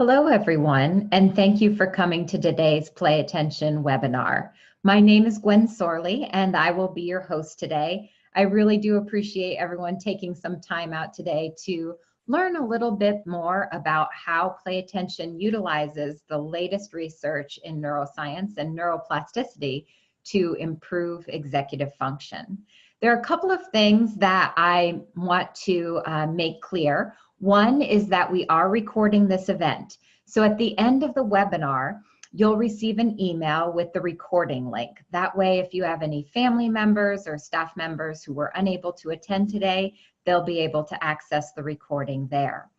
Hello, everyone, and thank you for coming to today's Play Attention webinar. My name is Gwen Sorley, and I will be your host today. I really do appreciate everyone taking some time out today to learn a little bit more about how Play Attention utilizes the latest research in neuroscience and neuroplasticity to improve executive function. There are a couple of things that I want to make clear. One is that we are recording this event. So at the end of the webinar, you'll receive an email with the recording link. That way, if you have any family members or staff members who were unable to attend today, they'll be able to access the recording there.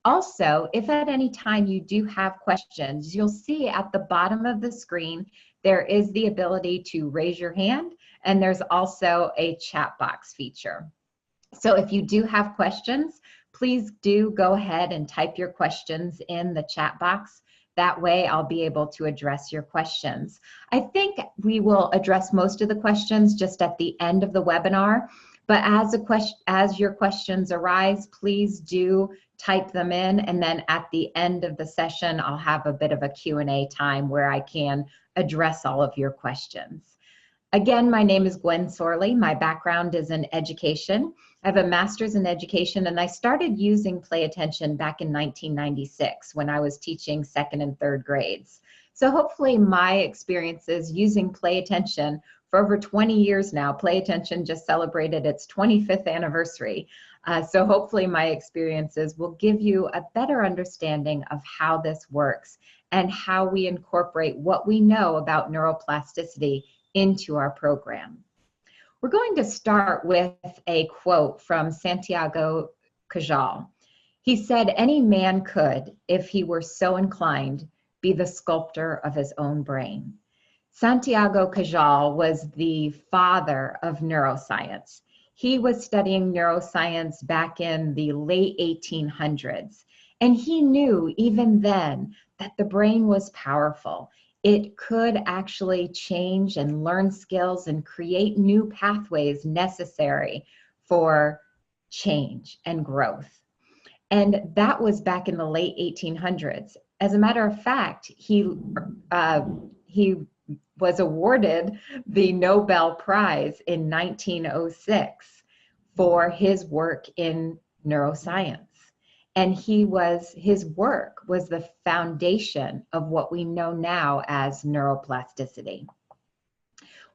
Also, if at any time you do have questions, you'll see at the bottom of the screen, there is the ability to raise your hand, and there's also a chat box feature. So if you do have questions, please do go ahead and type your questions in the chat box. That way I'll be able to address your questions. I think we will address most of the questions just at the end of the webinar, but as your questions arise, please do type them in, and then at the end of the session, I'll have a bit of a Q&A time where I can address all of your questions. Again, my name is Gwen Sorley. My background is in education. I have a master's in education, and I started using Play Attention back in 1996 when I was teaching second and third grades. So hopefully my experiences using Play Attention for over 20 years now. Play Attention just celebrated its 25th anniversary. So hopefully my experiences will give you a better understanding of how this works and how we incorporate what we know about neuroplasticity into our program. We're going to start with a quote from Santiago Cajal. He said, "Any man could, if he were so inclined, be the sculptor of his own brain." Santiago Cajal was the father of neuroscience. He was studying neuroscience back in the late 1800s, and he knew even then that the brain was powerful. It could actually change and learn skills and create new pathways necessary for change and growth. And that was back in the late 1800s. As a matter of fact, he was awarded the Nobel Prize in 1906 for his work in neuroscience. And his work was the foundation of what we know now as neuroplasticity.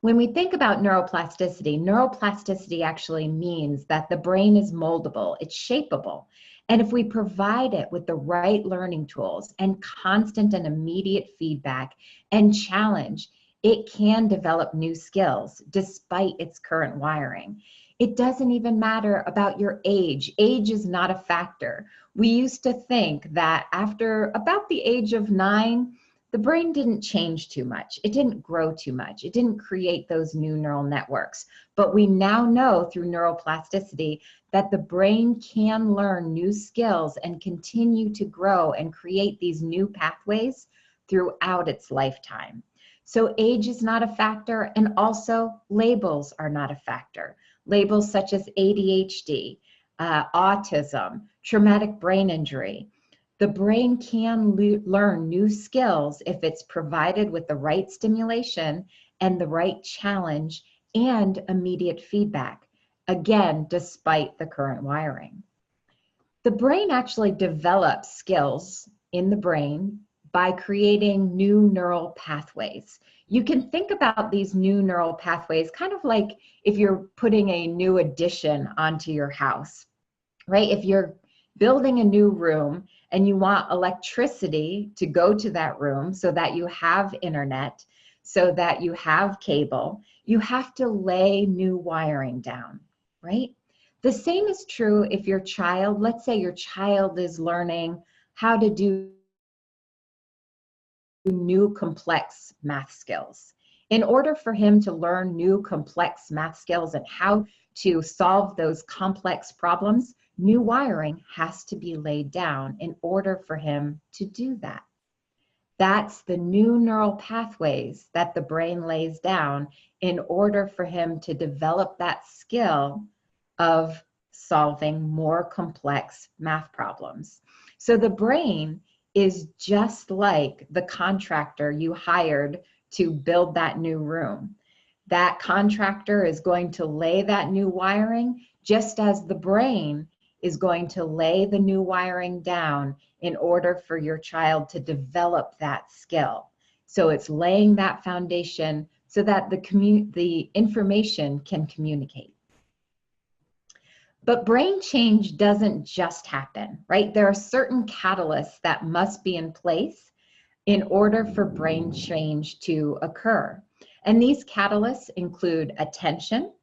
When we think about neuroplasticity actually means that the brain is moldable, it's shapeable. And if we provide it with the right learning tools and constant and immediate feedback and challenge, it can develop new skills despite its current wiring. It doesn't even matter about your age. Age is not a factor. We used to think that after about the age of 9, the brain didn't change too much. It didn't grow too much. It didn't create those new neural networks. But we now know through neuroplasticity that the brain can learn new skills and continue to grow and create these new pathways throughout its lifetime. So age is not a factor, and also labels are not a factor. Labels such as ADHD, autism, traumatic brain injury. The brain can learn new skills if it's provided with the right stimulation and the right challenge and immediate feedback, again, despite the current wiring. The brain actually develops skills in the brain by creating new neural pathways. You can think about these new neural pathways kind of like if you're putting a new addition onto your house, right? If you're building a new room and you want electricity to go to that room so that you have internet, so that you have cable, you have to lay new wiring down, right? The same is true if your child, let's say your child is learning how to do new complex math skills. In order for him to learn new complex math skills and how to solve those complex problems, new wiring has to be laid down in order for him to do that. That's the new neural pathways that the brain lays down in order for him to develop that skill of solving more complex math problems. So the brain is just like the contractor you hired to build that new room. That contractor is going to lay that new wiring just as the brain is going to lay the new wiring down in order for your child to develop that skill. So it's laying that foundation so that the information can communicate. But brain change doesn't just happen, right? There are certain catalysts that must be in place in order for brain change to occur. And these catalysts include attention,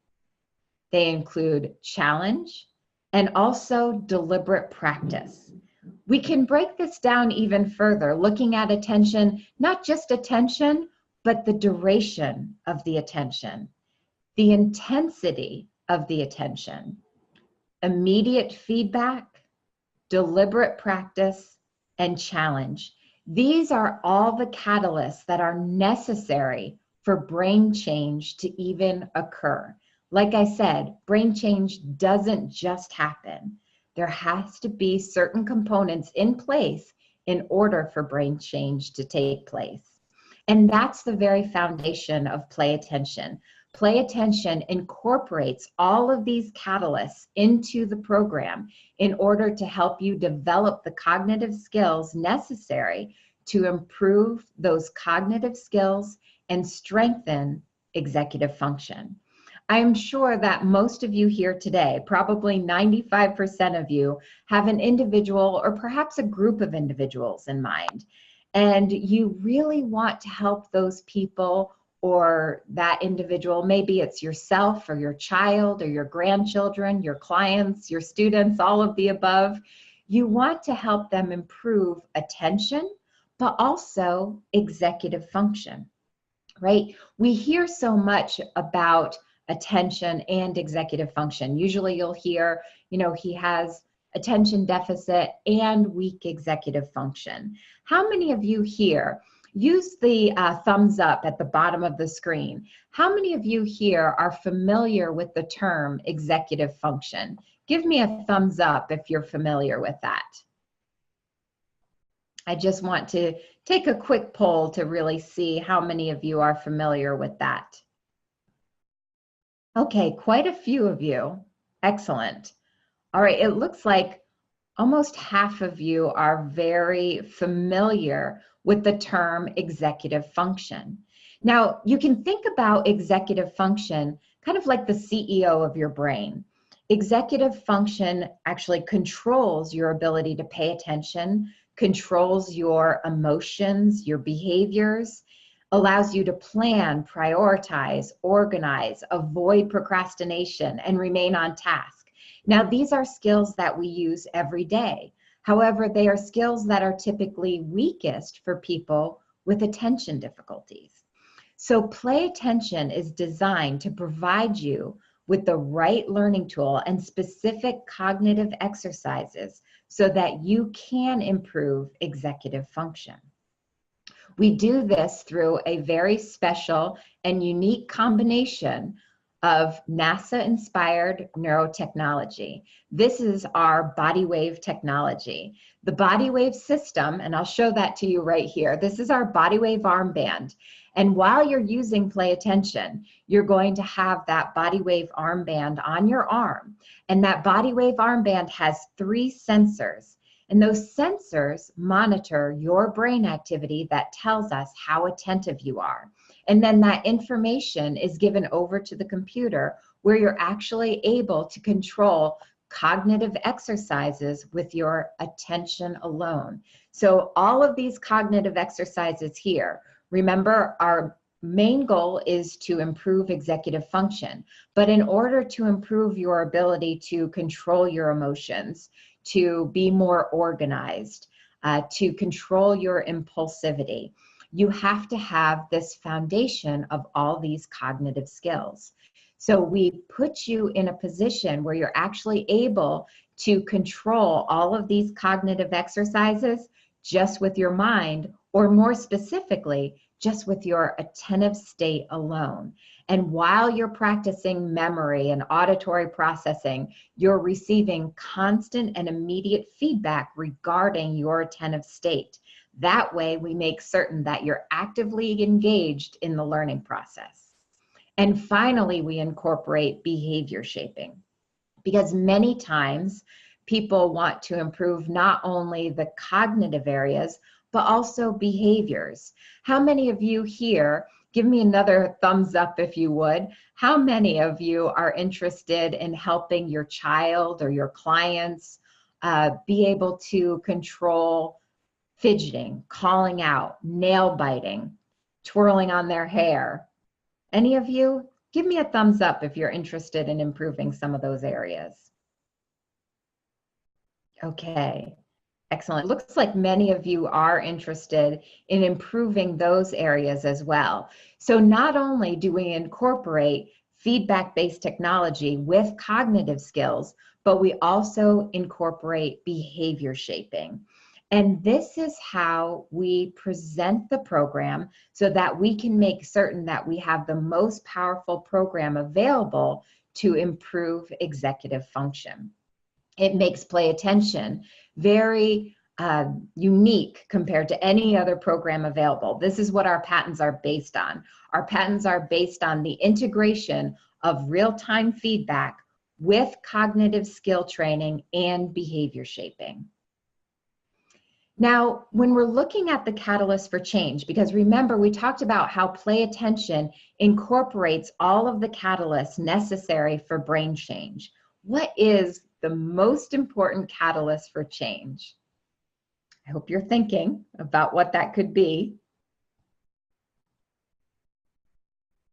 they include challenge, and also deliberate practice. We can break this down even further, looking at attention, not just attention, but the duration of the attention, the intensity of the attention, immediate feedback, deliberate practice, and challenge. These are all the catalysts that are necessary for brain change to even occur. Like I said, brain change doesn't just happen. There has to be certain components in place in order for brain change to take place. And that's the very foundation of play attention. Play attention incorporates all of these catalysts into the program in order to help you develop the cognitive skills necessary to improve those cognitive skills and strengthen executive function. I am sure that most of you here today, probably 95% of you, have an individual or perhaps a group of individuals in mind. And you really want to help those people or that individual. Maybe it's yourself or your child or your grandchildren, your clients, your students, all of the above. You want to help them improve attention, but also executive function, right? We hear so much about attention and executive function. Usually you'll hear, he has attention deficit and weak executive function. How many of you here, use the thumbs up at the bottom of the screen. How many of you here are familiar with the term executive function? Give me a thumbs up if you're familiar with that. I just want to take a quick poll to really see how many of you are familiar with that. Okay, quite a few of you. Excellent. All right, it looks like almost half of you are very familiar with the term executive function. Now, you can think about executive function kind of like the CEO of your brain. Executive function actually controls your ability to pay attention, controls your emotions, your behaviors, allows you to plan, prioritize, organize, avoid procrastination, and remain on task. Now, these are skills that we use every day. However, they are skills that are typically weakest for people with attention difficulties. So play attention is designed to provide you with the right learning tool and specific cognitive exercises so that you can improve executive function. We do this through a very special and unique combination of NASA-inspired neurotechnology. This is our body wave technology. The body wave system, and I'll show that to you right here. This is our body wave armband. And while you're using Play Attention, you're going to have that body wave armband on your arm. And that body wave armband has 3 sensors. And those sensors monitor your brain activity that tells us how attentive you are. And then that information is given over to the computer where you're actually able to control cognitive exercises with your attention alone. So all of these cognitive exercises here, remember, our main goal is to improve executive function. But in order to improve your ability to control your emotions, to be more organized, to control your impulsivity, you have to have this foundation of all these cognitive skills. So we put you in a position where you're actually able to control all of these cognitive exercises just with your mind, or more specifically, just with your attentive state alone. And while you're practicing memory and auditory processing, you're receiving constant and immediate feedback regarding your attentive state. That way, we make certain that you're actively engaged in the learning process. And finally, we incorporate behavior shaping, because many times people want to improve not only the cognitive areas, but also behaviors. How many of you here, give me another thumbs up if you would, how many of you are interested in helping your child or your clients be able to control fidgeting, calling out, nail biting, twirling on their hair? Any of you? Give me a thumbs up if you're interested in improving some of those areas. Okay, excellent. Looks like many of you are interested in improving those areas as well. So not only do we incorporate feedback-based technology with cognitive skills, but we also incorporate behavior shaping. And this is how we present the program so that we can make certain that we have the most powerful program available to improve executive function. It makes Play Attention very unique compared to any other program available. This is what our patents are based on. Our patents are based on the integration of real-time feedback with cognitive skill training and behavior shaping. Now, when we're looking at the catalyst for change, because remember, we talked about how Play Attention incorporates all of the catalysts necessary for brain change. What is the most important catalyst for change? I hope you're thinking about what that could be.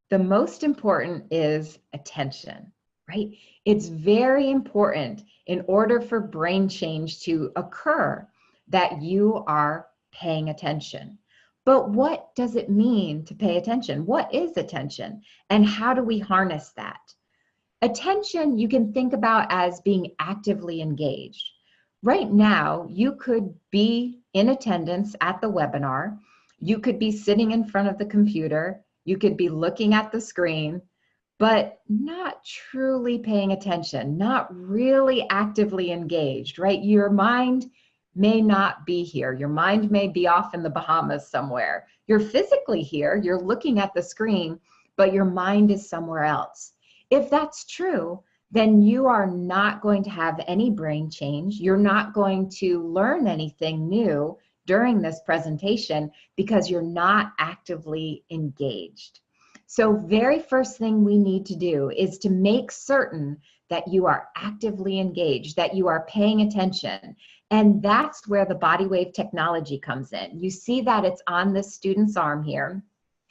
The most important is attention, right? It's very important in order for brain change to occur that you are paying attention. But what does it mean to pay attention? What is attention? And how do we harness that? Attention, you can think about as being actively engaged. Right now, you could be in attendance at the webinar. You could be sitting in front of the computer. You could be looking at the screen, but not truly paying attention, not really actively engaged, right? Your mind may not be here. Your mind may be off in the Bahamas somewhere. You're physically here, you're looking at the screen, but your mind is somewhere else. If that's true, then you are not going to have any brain change. You're not going to learn anything new during this presentation because you're not actively engaged. So very first thing we need to do is to make certain that you are actively engaged, that you are paying attention. And that's where the body wave technology comes in. You see that it's on this student's arm here.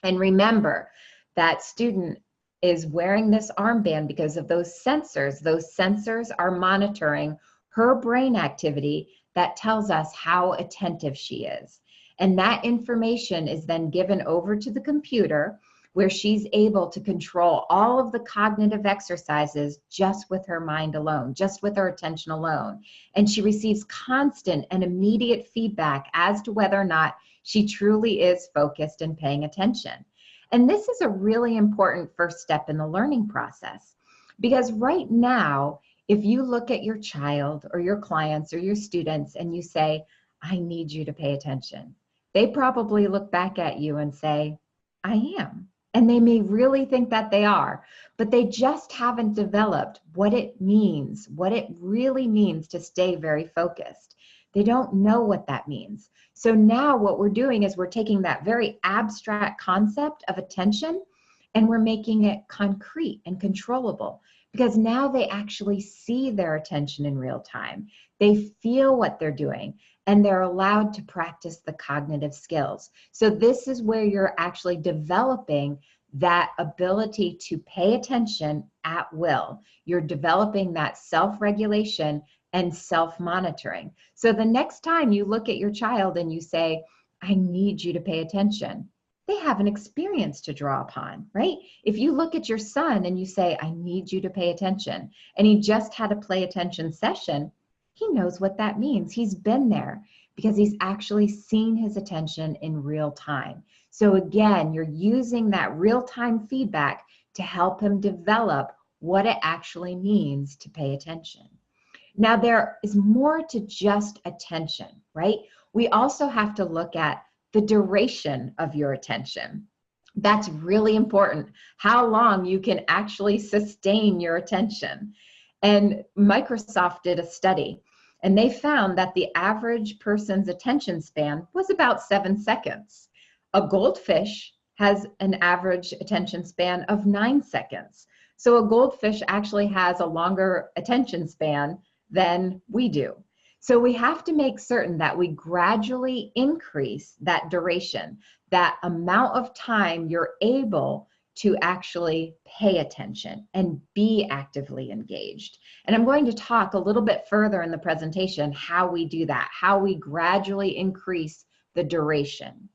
And remember, that student is wearing this armband because of those sensors. Those sensors are monitoring her brain activity that tells us how attentive she is. And that information is then given over to the computer, where she's able to control all of the cognitive exercises just with her mind alone, just with her attention alone. And she receives constant and immediate feedback as to whether or not she truly is focused and paying attention. And this is a really important first step in the learning process, because right now, if you look at your child or your clients or your students and you say, I need you to pay attention, they probably look back at you and say, I am. And they may really think that they are, but they just haven't developed what it means, what it really means to stay very focused. They don't know what that means. So now what we're doing is we're taking that very abstract concept of attention and we're making it concrete and controllable, because now they actually see their attention in real time. They feel what they're doing, and they're allowed to practice the cognitive skills. So this is where you're actually developing that ability to pay attention at will. You're developing that self-regulation and self-monitoring. So the next time you look at your child and you say, I need you to pay attention, they have an experience to draw upon, right? If you look at your son and you say, I need you to pay attention, and he just had a play attention session, he knows what that means. He's been there. because he's actually seeing his attention in real time. So again, you're using that real-time feedback to help him develop what it actually means to pay attention. Now, there is more to just attention, right? We also have to look at the duration of your attention. That's really important, how long you can actually sustain your attention. And Microsoft did a study, and they found that the average person's attention span was about 7 seconds. A goldfish has an average attention span of 9 seconds. So a goldfish actually has a longer attention span than we do. So we have to make certain that we gradually increase that duration, that amount of time you're able to actually pay attention and be actively engaged. And I'm going to talk a little bit further in the presentation how we do that, how we gradually increase the duration.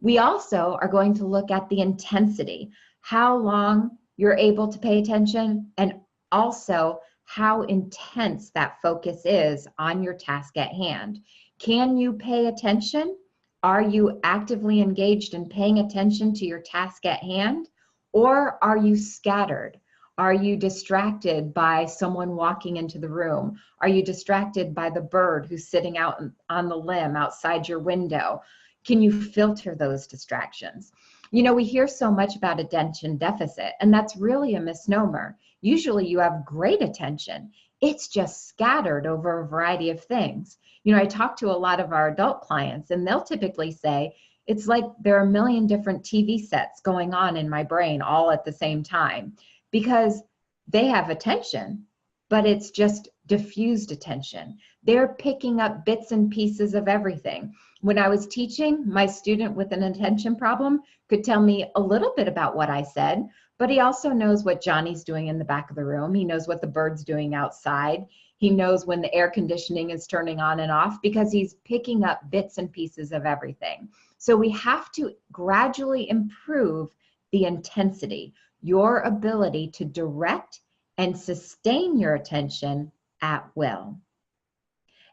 We also are going to look at the intensity, how long you're able to pay attention, and also how intense that focus is on your task at hand. Can you pay attention? Are you actively engaged in paying attention to your task at hand? Or are you scattered? Are you distracted by someone walking into the room? Are you distracted by the bird who's sitting out on the limb outside your window? Can you filter those distractions? You know, we hear so much about attention deficit, and that's really a misnomer. Usually you have great attention. It's just scattered over a variety of things. You know, I talk to a lot of our adult clients, and they'll typically say, it's like there are a million different TV sets going on in my brain all at the same time, because they have attention, but it's just diffused attention. They're picking up bits and pieces of everything. When I was teaching, my student with an attention problem could tell me a little bit about what I said, but he also knows what Johnny's doing in the back of the room. He knows what the bird's doing outside. He knows when the air conditioning is turning on and off, because he's picking up bits and pieces of everything. So we have to gradually improve the intensity, your ability to direct and sustain your attention at will.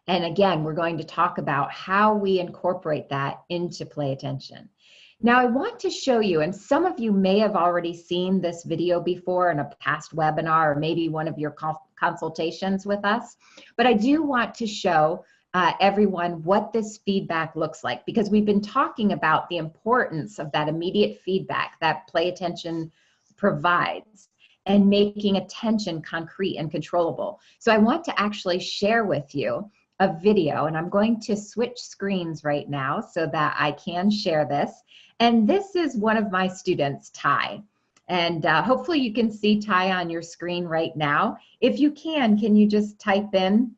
And again, we're going to talk about how we incorporate that into play attention. Now, I want to show you, and some of you may have already seen this video before in a past webinar or maybe one of your consultations with us, but I do want to show everyone what this feedback looks like, because we've been talking about the importance of that immediate feedback that play attention provides and making attention concrete and controllable. So I want to actually share with you a video, and I'm going to switch screens right now so that I can share this. And this is one of my students, Ty. And hopefully you can see Ty on your screen right now. If you can you just type in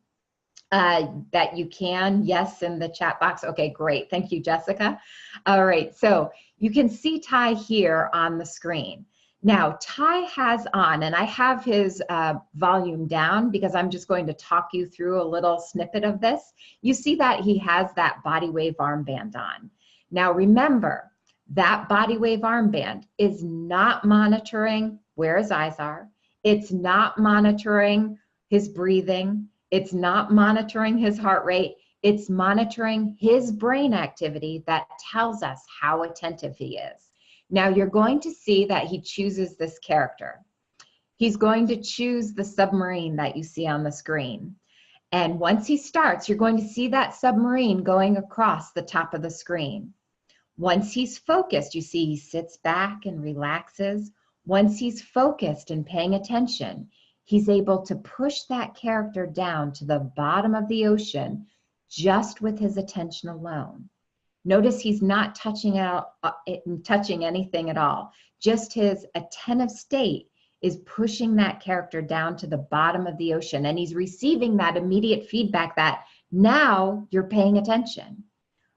that you can, yes, in the chat box? Okay, great. Thank you, Jessica. All right, so you can see Ty here on the screen. Now, Ty has on, and I have his volume down because I'm just going to talk you through a little snippet of this. You see that he has that body wave armband on. Now, remember, that body wave armband is not monitoring where his eyes are. It's not monitoring his breathing. It's not monitoring his heart rate. It's monitoring his brain activity that tells us how attentive he is. Now you're going to see that he chooses this character. He's going to choose the submarine that you see on the screen. And once he starts, you're going to see that submarine going across the top of the screen. Once he's focused, you see he sits back and relaxes. Once he's focused and paying attention, he's able to push that character down to the bottom of the ocean just with his attention alone. Notice he's not touching anything at all. Just his attentive state is pushing that character down to the bottom of the ocean, and he's receiving that immediate feedback that now you're paying attention.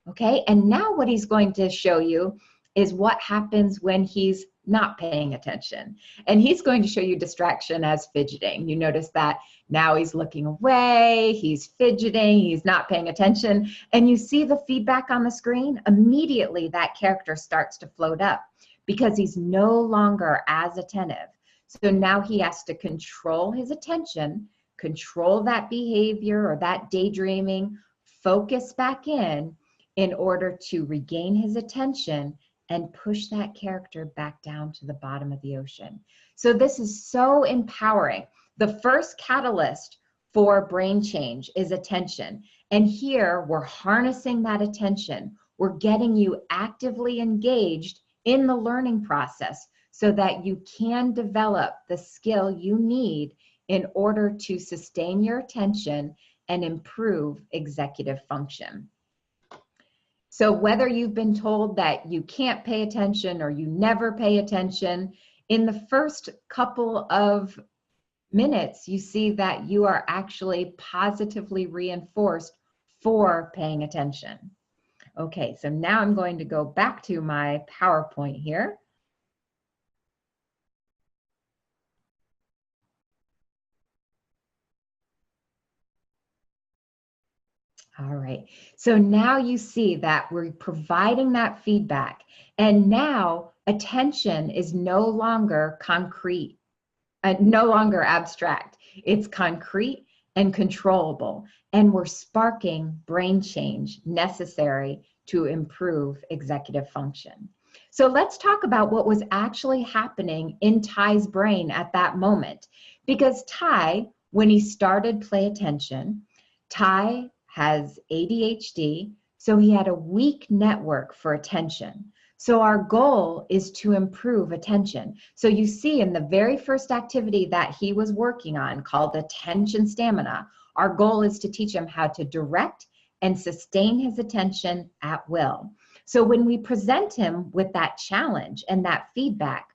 Okay, and now what he's going to show you is what happens when he's not paying attention. And he's going to show you distraction as fidgeting. You notice that now he's looking away, he's fidgeting, he's not paying attention, and you see the feedback on the screen. Immediately that character starts to float up because he's no longer as attentive. So now he has to control his attention, control that behavior or that daydreaming, focus back in order to regain his attention and push that character back down to the bottom of the ocean. So this is so empowering. The first catalyst for brain change is attention. And here we're harnessing that attention. We're getting you actively engaged in the learning process so that you can develop the skill you need in order to sustain your attention and improve executive function. So whether you've been told that you can't pay attention or you never pay attention, in the first couple of minutes, you see that you are actually positively reinforced for paying attention. Okay, so now I'm going to go back to my PowerPoint here. All right, so now you see that we're providing that feedback, and now attention is no longer concrete, no longer abstract. It's concrete and controllable, and we're sparking brain change necessary to improve executive function. So let's talk about what was actually happening in Ty's brain at that moment. Because Ty, when he started Play Attention, Ty has ADHD, so he had a weak network for attention. So our goal is to improve attention. So you see in the very first activity that he was working on called attention stamina, our goal is to teach him how to direct and sustain his attention at will. So when we present him with that challenge and that feedback,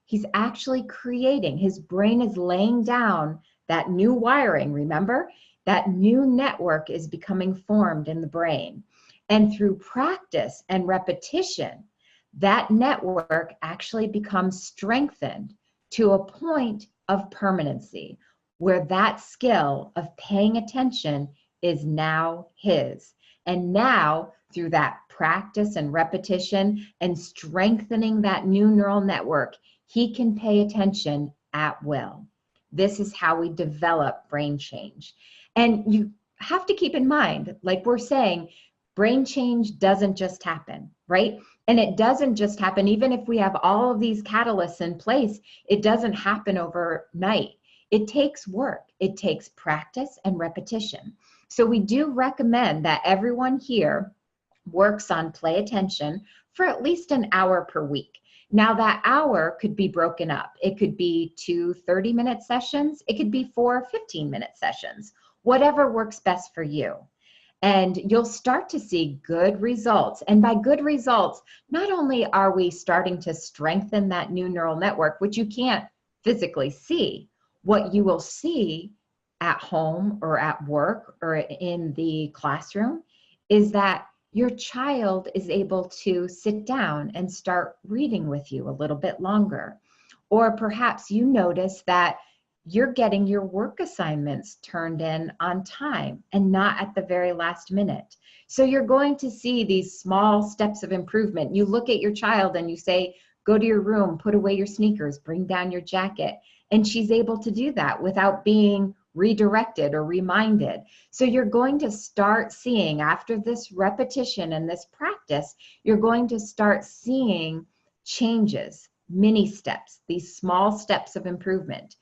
he's actually creating, his brain is laying down that new wiring, remember? That new network is becoming formed in the brain. And through practice and repetition, that network actually becomes strengthened to a point of permanency, where that skill of paying attention is now his. And now, through that practice and repetition and strengthening that new neural network, he can pay attention at will. This is how we develop brain change. And you have to keep in mind, like we're saying, brain change doesn't just happen, right? And it doesn't just happen, even if we have all of these catalysts in place, it doesn't happen overnight. It takes work, it takes practice and repetition. So we do recommend that everyone here works on Play Attention for at least an hour per week. Now that hour could be broken up. It could be 2 30-minute sessions. It could be 4 15-minute sessions, whatever works best for you. And you'll start to see good results. And by good results, not only are we starting to strengthen that new neural network, which you can't physically see, what you will see at home or at work or in the classroom is that your child is able to sit down and start reading with you a little bit longer. Or perhaps you notice that you're getting your work assignments turned in on time and not at the very last minute. So you're going to see these small steps of improvement. You look at your child and you say, go to your room, put away your sneakers, bring down your jacket. And she's able to do that without being redirected or reminded. So you're going to start seeing, after this repetition and this practice, you're going to start seeing changes, mini steps, these small steps of improvement.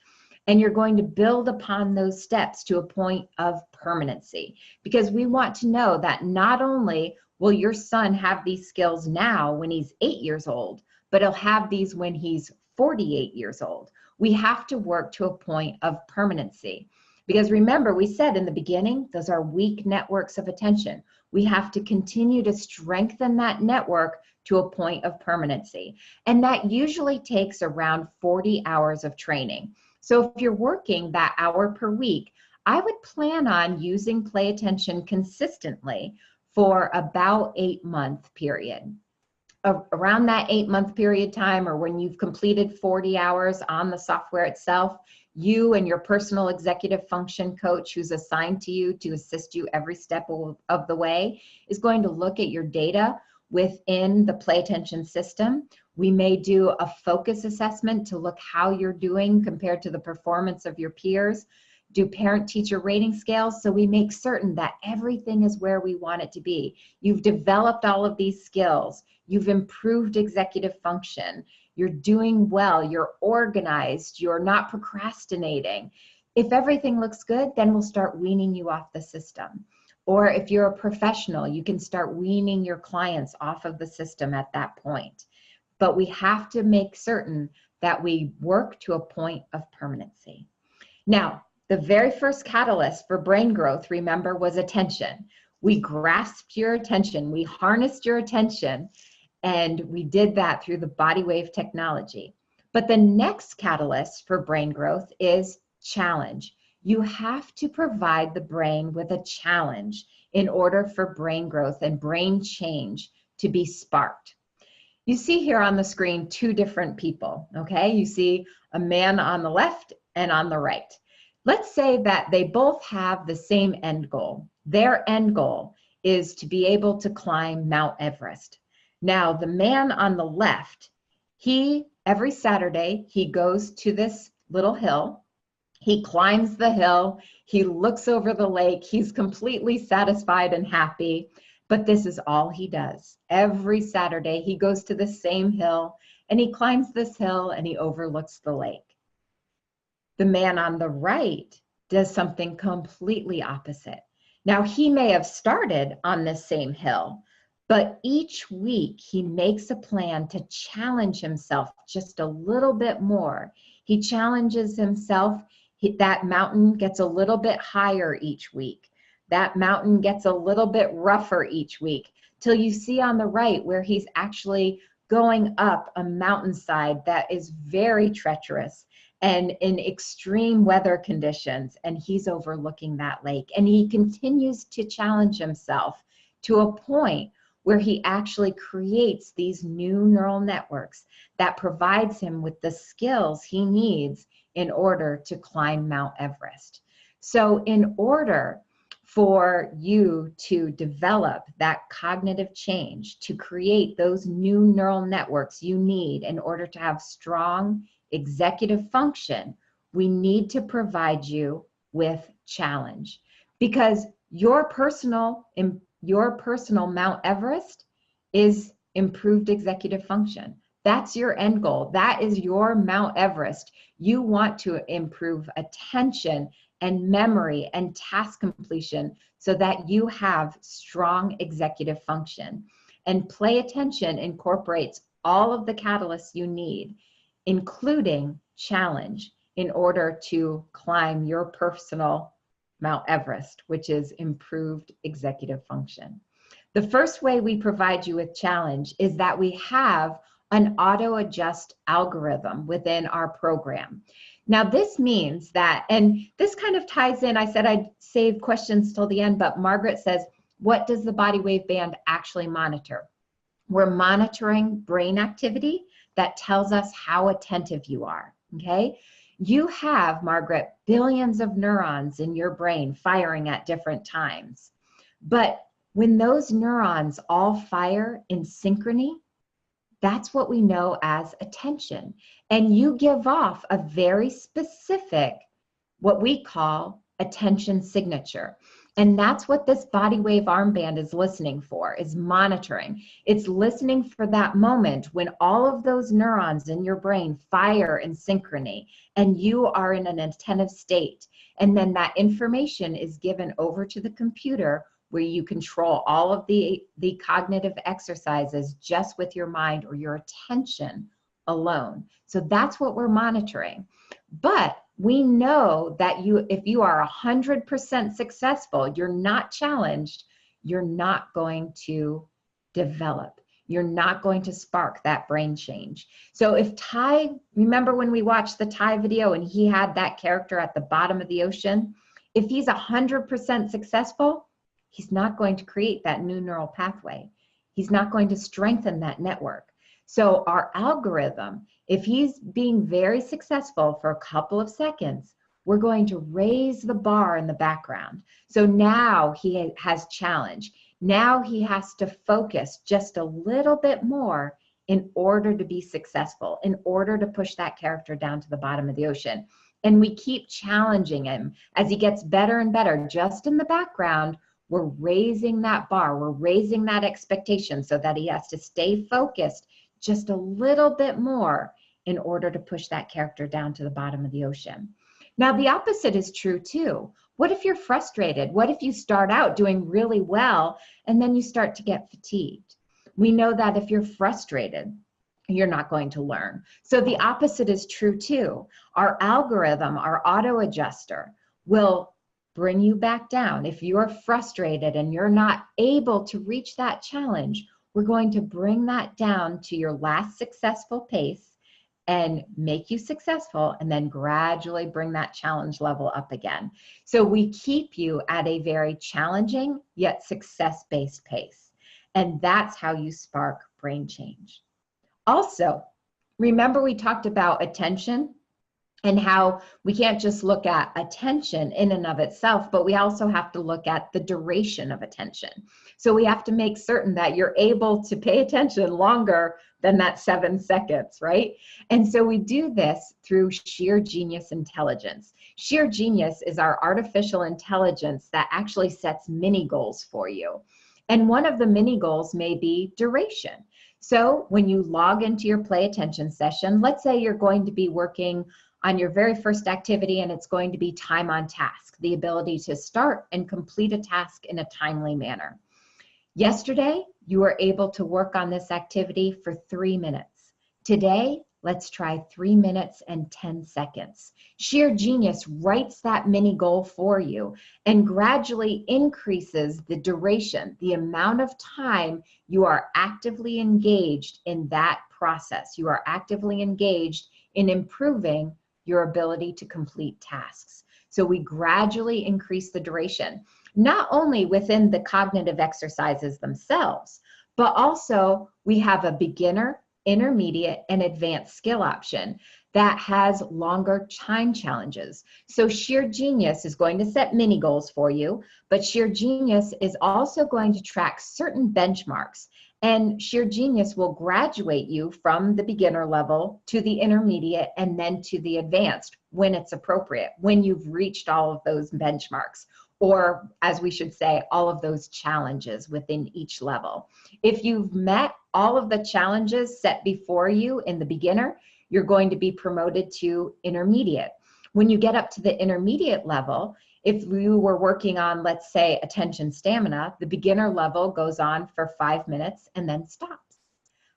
And you're going to build upon those steps to a point of permanency, because we want to know that not only will your son have these skills now when he's 8 years old, but he'll have these when he's 48 years old. We have to work to a point of permanency, because remember, we said in the beginning, those are weak networks of attention. We have to continue to strengthen that network to a point of permanency. And that usually takes around 40 hours of training. So if you're working that hour per week, I would plan on using Play Attention consistently for about 8-month period. Around that 8-month period time, or when you've completed 40 hours on the software itself, you and your personal executive function coach who's assigned to you to assist you every step of the way is going to look at your data within the Play Attention system. We may do a focus assessment to look how you're doing compared to the performance of your peers. do parent-teacher rating scales so we make certain that everything is where we want it to be. You've developed all of these skills. You've improved executive function. You're doing well. You're organized. You're not procrastinating. If everything looks good, then we'll start weaning you off the system. Or if you're a professional, you can start weaning your clients off of the system at that point. But we have to make certain that we work to a point of permanency. Now, the very first catalyst for brain growth, remember, was attention. We grasped your attention, we harnessed your attention, and we did that through the body wave technology. But the next catalyst for brain growth is challenge. You have to provide the brain with a challenge in order for brain growth and brain change to be sparked. You see here on the screen two different people, okay? You see a man on the left and on the right. Let's say that they both have the same end goal. Their end goal is to be able to climb Mount Everest. Now, the man on the left, every Saturday, he goes to this little hill. He climbs the hill. He looks over the lake. He's completely satisfied and happy. But this is all he does. Every Saturday, he goes to the same hill, and he climbs this hill, and he overlooks the lake. The man on the right does something completely opposite. Now, he may have started on this same hill, but each week he makes a plan to challenge himself just a little bit more. He challenges himself. That mountain gets a little bit higher each week. That mountain gets a little bit rougher each week, till you see on the right where he's actually going up a mountainside that is very treacherous and in extreme weather conditions, and he's overlooking that lake. And he continues to challenge himself to a point where he actually creates these new neural networks that provides him with the skills he needs in order to climb Mount Everest. So in order for you to develop that cognitive change, to create those new neural networks you need in order to have strong executive function, we need to provide you with challenge. Because your personal Mount Everest is improved executive function. That's your end goal. That is your Mount Everest. You want to improve attention and memory and task completion so that you have strong executive function. And play attention incorporates all of the catalysts you need, including challenge, in order to climb your personal Mount Everest, which is improved executive function. The first way we provide you with challenge is that we have an auto-adjust algorithm within our program. Now, this means that, and this kind of ties in, I said I'd save questions till the end, but Margaret says, what does the body wave band actually monitor? We're monitoring brain activity that tells us how attentive you are, okay? You have, Margaret, billions of neurons in your brain firing at different times. But when those neurons all fire in synchrony, that's what we know as attention. And you give off a very specific, what we call attention signature. And that's what this body wave armband is listening for, is monitoring. It's listening for that moment when all of those neurons in your brain fire in synchrony and you are in an attentive state. And then that information is given over to the computer, where you control all of the cognitive exercises just with your mind or your attention alone. So that's what we're monitoring. But we know that if you are 100% successful, you're not challenged, you're not going to develop. You're not going to spark that brain change. So if Ty, remember when we watched the Ty video and he had that character at the bottom of the ocean? If he's 100% successful, he's not going to create that new neural pathway. He's not going to strengthen that network. So our algorithm, if he's being very successful for a couple of seconds, we're going to raise the bar in the background. So now he has challenge. Now he has to focus just a little bit more in order to be successful, in order to push that character down to the bottom of the ocean. And we keep challenging him as he gets better and better. Just in the background, we're raising that bar, we're raising that expectation so that he has to stay focused just a little bit more in order to push that character down to the bottom of the ocean. Now, the opposite is true too. What if you're frustrated? What if you start out doing really well and then you start to get fatigued? We know that if you're frustrated, you're not going to learn. So the opposite is true too. Our algorithm, our auto adjuster, will bring you back down. If you're frustrated and you're not able to reach that challenge, we're going to bring that down to your last successful pace and make you successful, and then gradually bring that challenge level up again. So we keep you at a very challenging yet success-based pace. And that's how you spark brain change. Also, remember we talked about attention and how we can't just look at attention in and of itself, but we also have to look at the duration of attention. So we have to make certain that you're able to pay attention longer than that 7 seconds, right? And so we do this through sheer genius intelligence. Sheer genius is our artificial intelligence that actually sets mini goals for you. And one of the mini goals may be duration. So when you log into your play attention session, let's say you're going to be working on your very first activity and it's going to be time on task, the ability to start and complete a task in a timely manner. Yesterday, you were able to work on this activity for 3 minutes. Today, let's try 3 minutes and 10 seconds. Sheer genius writes that mini goal for you and gradually increases the duration, the amount of time you are actively engaged in that process. You are actively engaged in improving your ability to complete tasks. So we gradually increase the duration, not only within the cognitive exercises themselves, but also we have a beginner, intermediate, and advanced skill option that has longer time challenges. So Sheer Genius is going to set mini goals for you, but Sheer Genius is also going to track certain benchmarks. And Sheer Genius will graduate you from the beginner level to the intermediate and then to the advanced when it's appropriate, when you've reached all of those benchmarks, or as we should say, all of those challenges within each level. If you've met all of the challenges set before you in the beginner, you're going to be promoted to intermediate. When you get up to the intermediate level, if you were working on, let's say, attention stamina, the beginner level goes on for 5 minutes and then stops.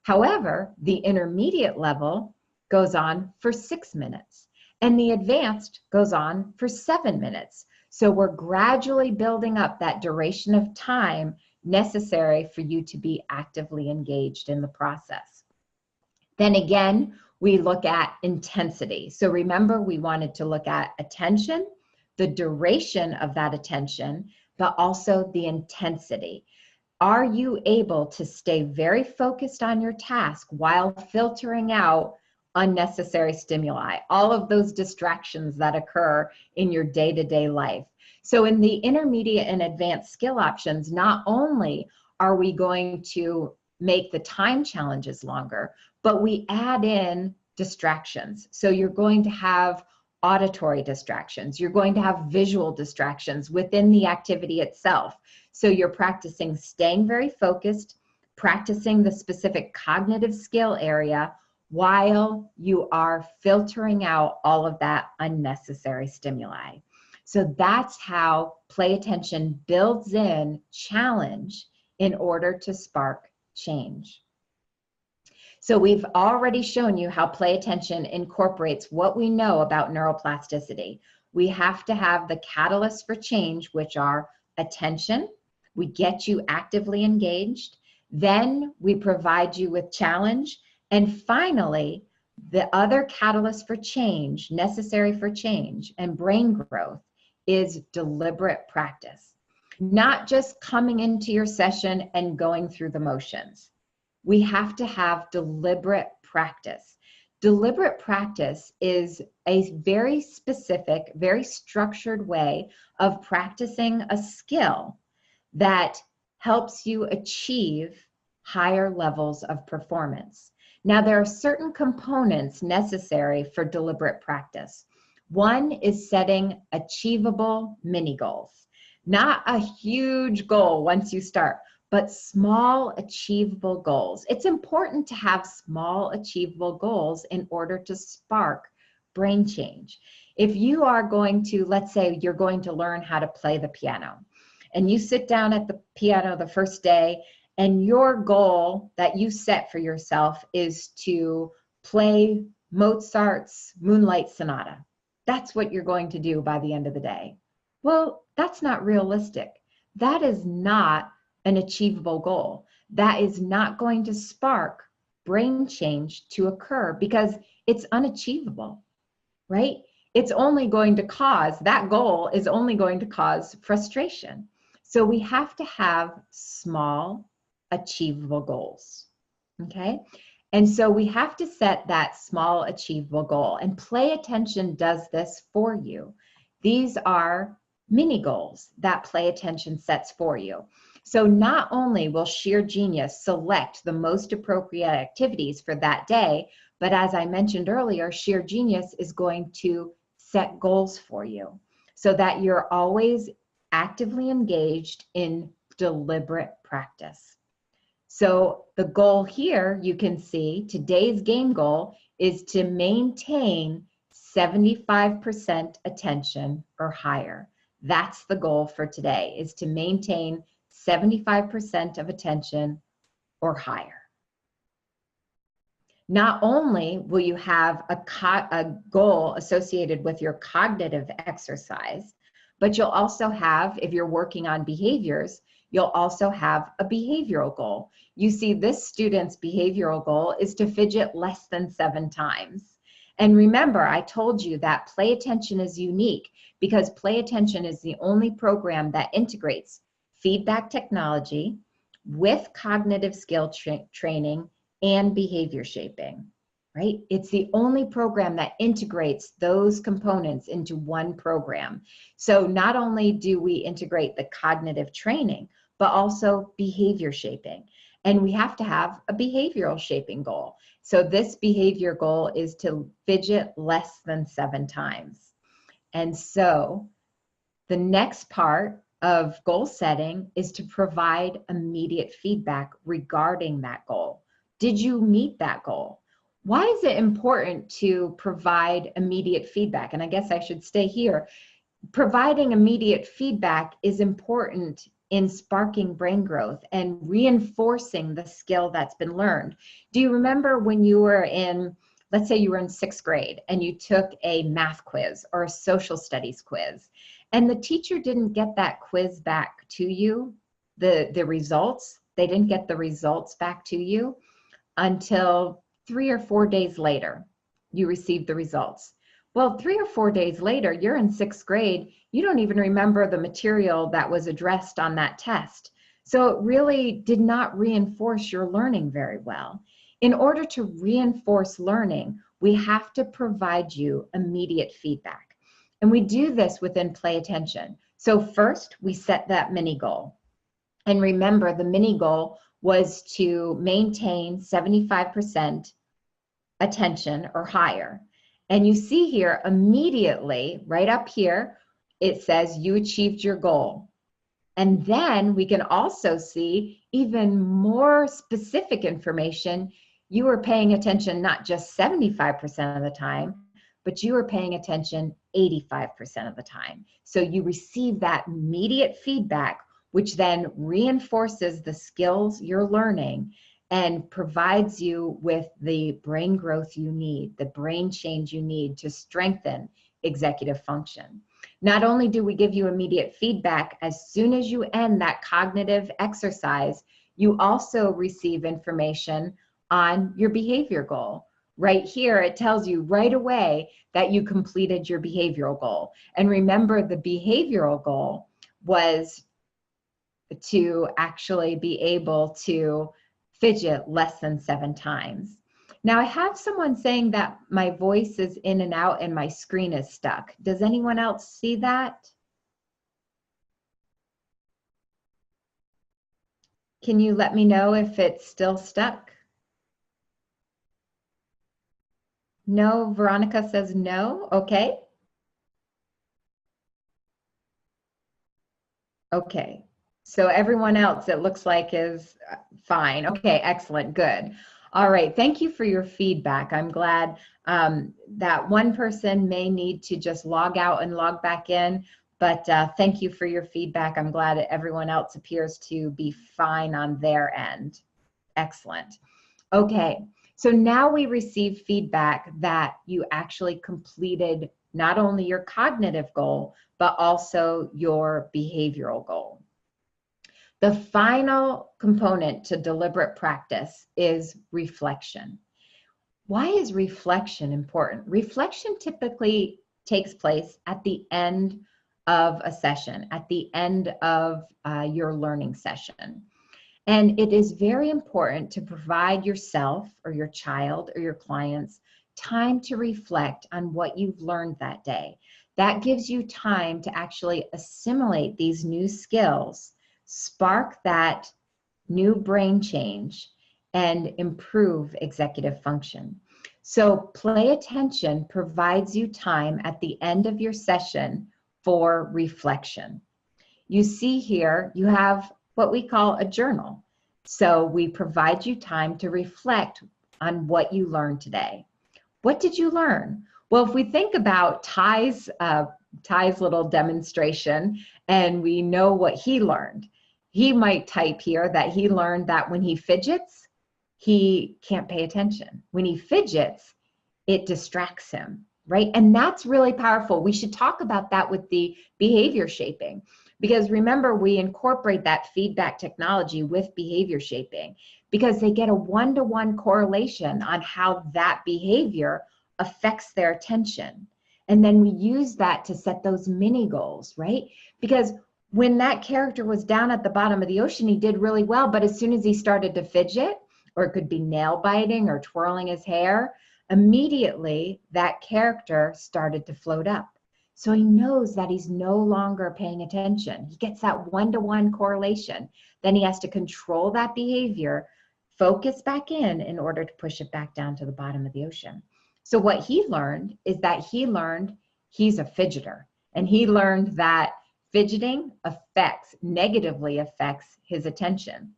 However, the intermediate level goes on for 6 minutes, and the advanced goes on for 7 minutes. So we're gradually building up that duration of time necessary for you to be actively engaged in the process. Then again, we look at intensity. So remember, we wanted to look at attention, the duration of that attention, but also the intensity. Are you able to stay very focused on your task while filtering out unnecessary stimuli, all of those distractions that occur in your day-to-day life? So in the intermediate and advanced skill options, not only are we going to make the time challenges longer, but we add in distractions. So you're going to have auditory distractions. You're going to have visual distractions within the activity itself. So you're practicing staying very focused, practicing the specific cognitive skill area while you are filtering out all of that unnecessary stimuli. So that's how play attention builds in challenge in order to spark change. So we've already shown you how play attention incorporates what we know about neuroplasticity. We have to have the catalysts for change, which are attention. We get you actively engaged. Then we provide you with challenge. And finally, the other catalyst for change, necessary for change and brain growth, is deliberate practice. Not just coming into your session and going through the motions. We have to have deliberate practice. Deliberate practice is a very specific, very structured way of practicing a skill that helps you achieve higher levels of performance. Now, there are certain components necessary for deliberate practice. One is setting achievable mini goals. Not a huge goal once you start, but small achievable goals. It's important to have small achievable goals in order to spark brain change. If you are going to, let's say you're going to learn how to play the piano, and you sit down at the piano the first day, and your goal that you set for yourself is to play Mozart's Moonlight Sonata. That's what you're going to do by the end of the day. Well, that's not realistic. That is not an achievable goal. That is not going to spark brain change to occur because it's unachievable, right? It's only going to cause, that goal is only going to cause frustration. So we have to have small, achievable goals, okay? And so we have to set that small, achievable goal, and play attention does this for you. These are mini goals that play attention sets for you. So not only will Sheer Genius select the most appropriate activities for that day, but as I mentioned earlier, Sheer Genius is going to set goals for you so that you're always actively engaged in deliberate practice. So the goal here, you can see today's game goal is to maintain 75% attention or higher. That's the goal for today, is to maintain 75% of attention or higher. Not only will you have a goal associated with your cognitive exercise, but you'll also have, if you're working on behaviors, you'll also have a behavioral goal. You see, this student's behavioral goal is to fidget less than 7 times. And remember, I told you that Play Attention is unique because Play Attention is the only program that integrates feedback technology with cognitive skill training and behavior shaping, right? It's the only program that integrates those components into one program. So not only do we integrate the cognitive training, but also behavior shaping. And we have to have a behavioral shaping goal. So this behavior goal is to fidget less than 7 times. And so the next part of goal setting is to provide immediate feedback regarding that goal. Did you meet that goal? Why is it important to provide immediate feedback? And I guess I should stay here. Providing immediate feedback is important in sparking brain growth and reinforcing the skill that's been learned. Do you remember when you were in, let's say you were in 6th grade and you took a math quiz or a social studies quiz, and the teacher didn't get that quiz back to you, the results, they didn't get the results back to you until 3 or 4 days later, you received the results. Well, 3 or 4 days later, you're in 6th grade, you don't even remember the material that was addressed on that test. So it really did not reinforce your learning very well. In order to reinforce learning, we have to provide you immediate feedback. And we do this within Play Attention. So first, we set that mini goal. And remember, the mini goal was to maintain 75% attention or higher. And you see here immediately, right up here, it says you achieved your goal. And then we can also see even more specific information. You were paying attention not just 75% of the time, but you were paying attention 85% of the time. So you receive that immediate feedback, which then reinforces the skills you're learning and provides you with the brain growth you need, the brain change you need to strengthen executive function. Not only do we give you immediate feedback, as soon as you end that cognitive exercise, you also receive information on your behavior goal. Right here, it tells you right away that you completed your behavioral goal. And remember, the behavioral goal was to actually be able to fidget less than 7 times. Now I have someone saying that my voice is in and out and my screen is stuck. Does anyone else see that? Can you let me know if it's still stuck? No, Veronica says no, okay. Okay. So everyone else, it looks like, is fine. Okay, excellent, good. All right, thank you for your feedback. I'm glad that one person may need to just log out and log back in, but thank you for your feedback. I'm glad that everyone else appears to be fine on their end. Excellent. Okay, so now we receive feedback that you actually completed not only your cognitive goal, but also your behavioral goal. The final component to deliberate practice is reflection. Why is reflection important? Reflection typically takes place at the end of a session, at the end of your learning session. And it is very important to provide yourself or your child or your clients time to reflect on what you've learned that day. That gives you time to actually assimilate these new skills, spark that new brain change, and improve executive function. So play attention provides you time at the end of your session for reflection. You see here, you have what we call a journal. So we provide you time to reflect on what you learned today. What did you learn? Well, if we think about Ty's little demonstration and we know what he learned, he might type here that he learned that when he fidgets, he can't pay attention. When he fidgets, it distracts him, right? And that's really powerful. We should talk about that with the behavior shaping. Because remember, we incorporate that feedback technology with behavior shaping because they get a one-to-one correlation on how that behavior affects their attention. And then we use that to set those mini goals, right? Because when that character was down at the bottom of the ocean, he did really well. But as soon as he started to fidget, or it could be nail biting or twirling his hair, immediately that character started to float up. So he knows that he's no longer paying attention. He gets that one-to-one correlation. Then he has to control that behavior, focus back in order to push it back down to the bottom of the ocean. So what he learned is that he's a fidgeter. And he learned that fidgeting negatively affects his attention.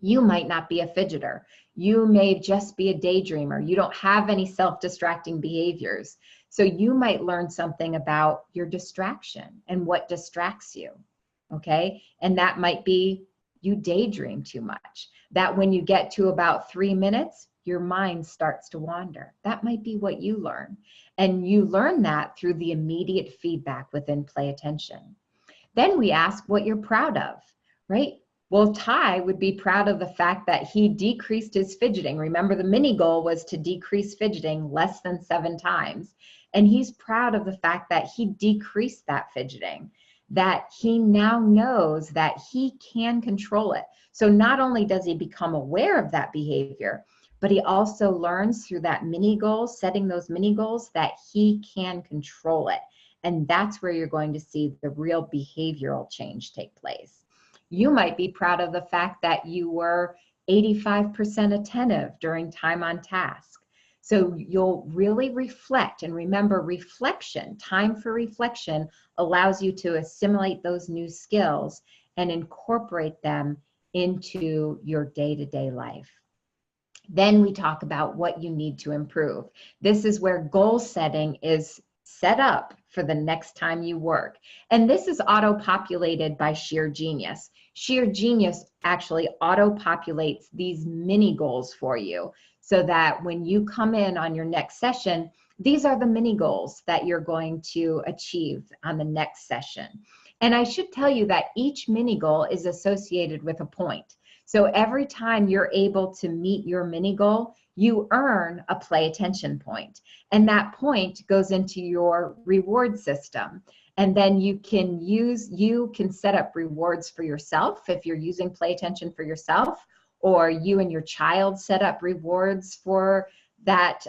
You might not be a fidgeter. You may just be a daydreamer. You don't have any self-distracting behaviors. So you might learn something about your distraction and what distracts you, okay? And that might be you daydream too much. That when you get to about 3 minutes, your mind starts to wander. That might be what you learn. And you learn that through the immediate feedback within play attention. Then we ask what you're proud of, right? Well, Ty would be proud of the fact that he decreased his fidgeting. Remember, the mini goal was to decrease fidgeting less than 7 times. And he's proud of the fact that he decreased that fidgeting, that he now knows that he can control it. So not only does he become aware of that behavior, but he also learns through that mini goal, setting those mini goals, that he can control it. And that's where you're going to see the real behavioral change take place. You might be proud of the fact that you were 85% attentive during time on task. So you'll really reflect, and remember, reflection, time for reflection, allows you to assimilate those new skills and incorporate them into your day-to-day life. Then we talk about what you need to improve. This is where goal setting is set up for the next time you work. And this is auto-populated by Sheer Genius. Sheer Genius actually auto-populates these mini goals for you so that when you come in on your next session, these are the mini goals that you're going to achieve on the next session. And I should tell you that each mini goal is associated with a point. So every time you're able to meet your mini goal, you earn a play attention point. And that point goes into your reward system. And then you can set up rewards for yourself if you're using play attention for yourself, or you and your child set up rewards for that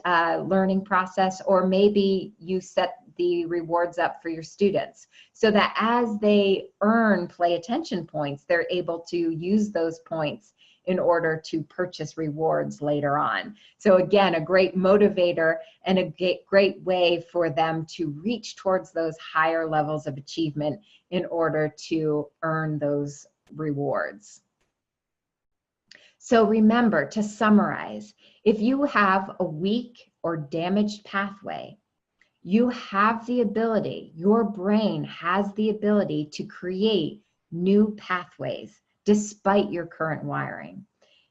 learning process, or maybe you set the rewards up for your students so that as they earn play attention points, they're able to use those points in order to purchase rewards later on. So again, a great motivator and a great way for them to reach towards those higher levels of achievement in order to earn those rewards. So remember, to summarize, if you have a weak or damaged pathway, you have the ability, your brain has the ability to create new pathways despite your current wiring.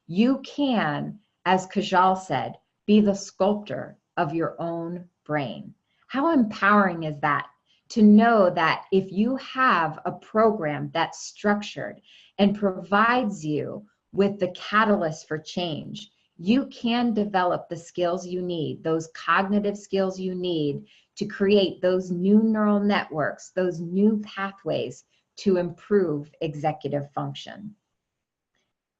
You can, as Kajal said, be the sculptor of your own brain. How empowering is that? To know that if you have a program that's structured and provides you with the catalyst for change, you can develop the skills you need, those cognitive skills you need to create those new neural networks, those new pathways to improve executive function.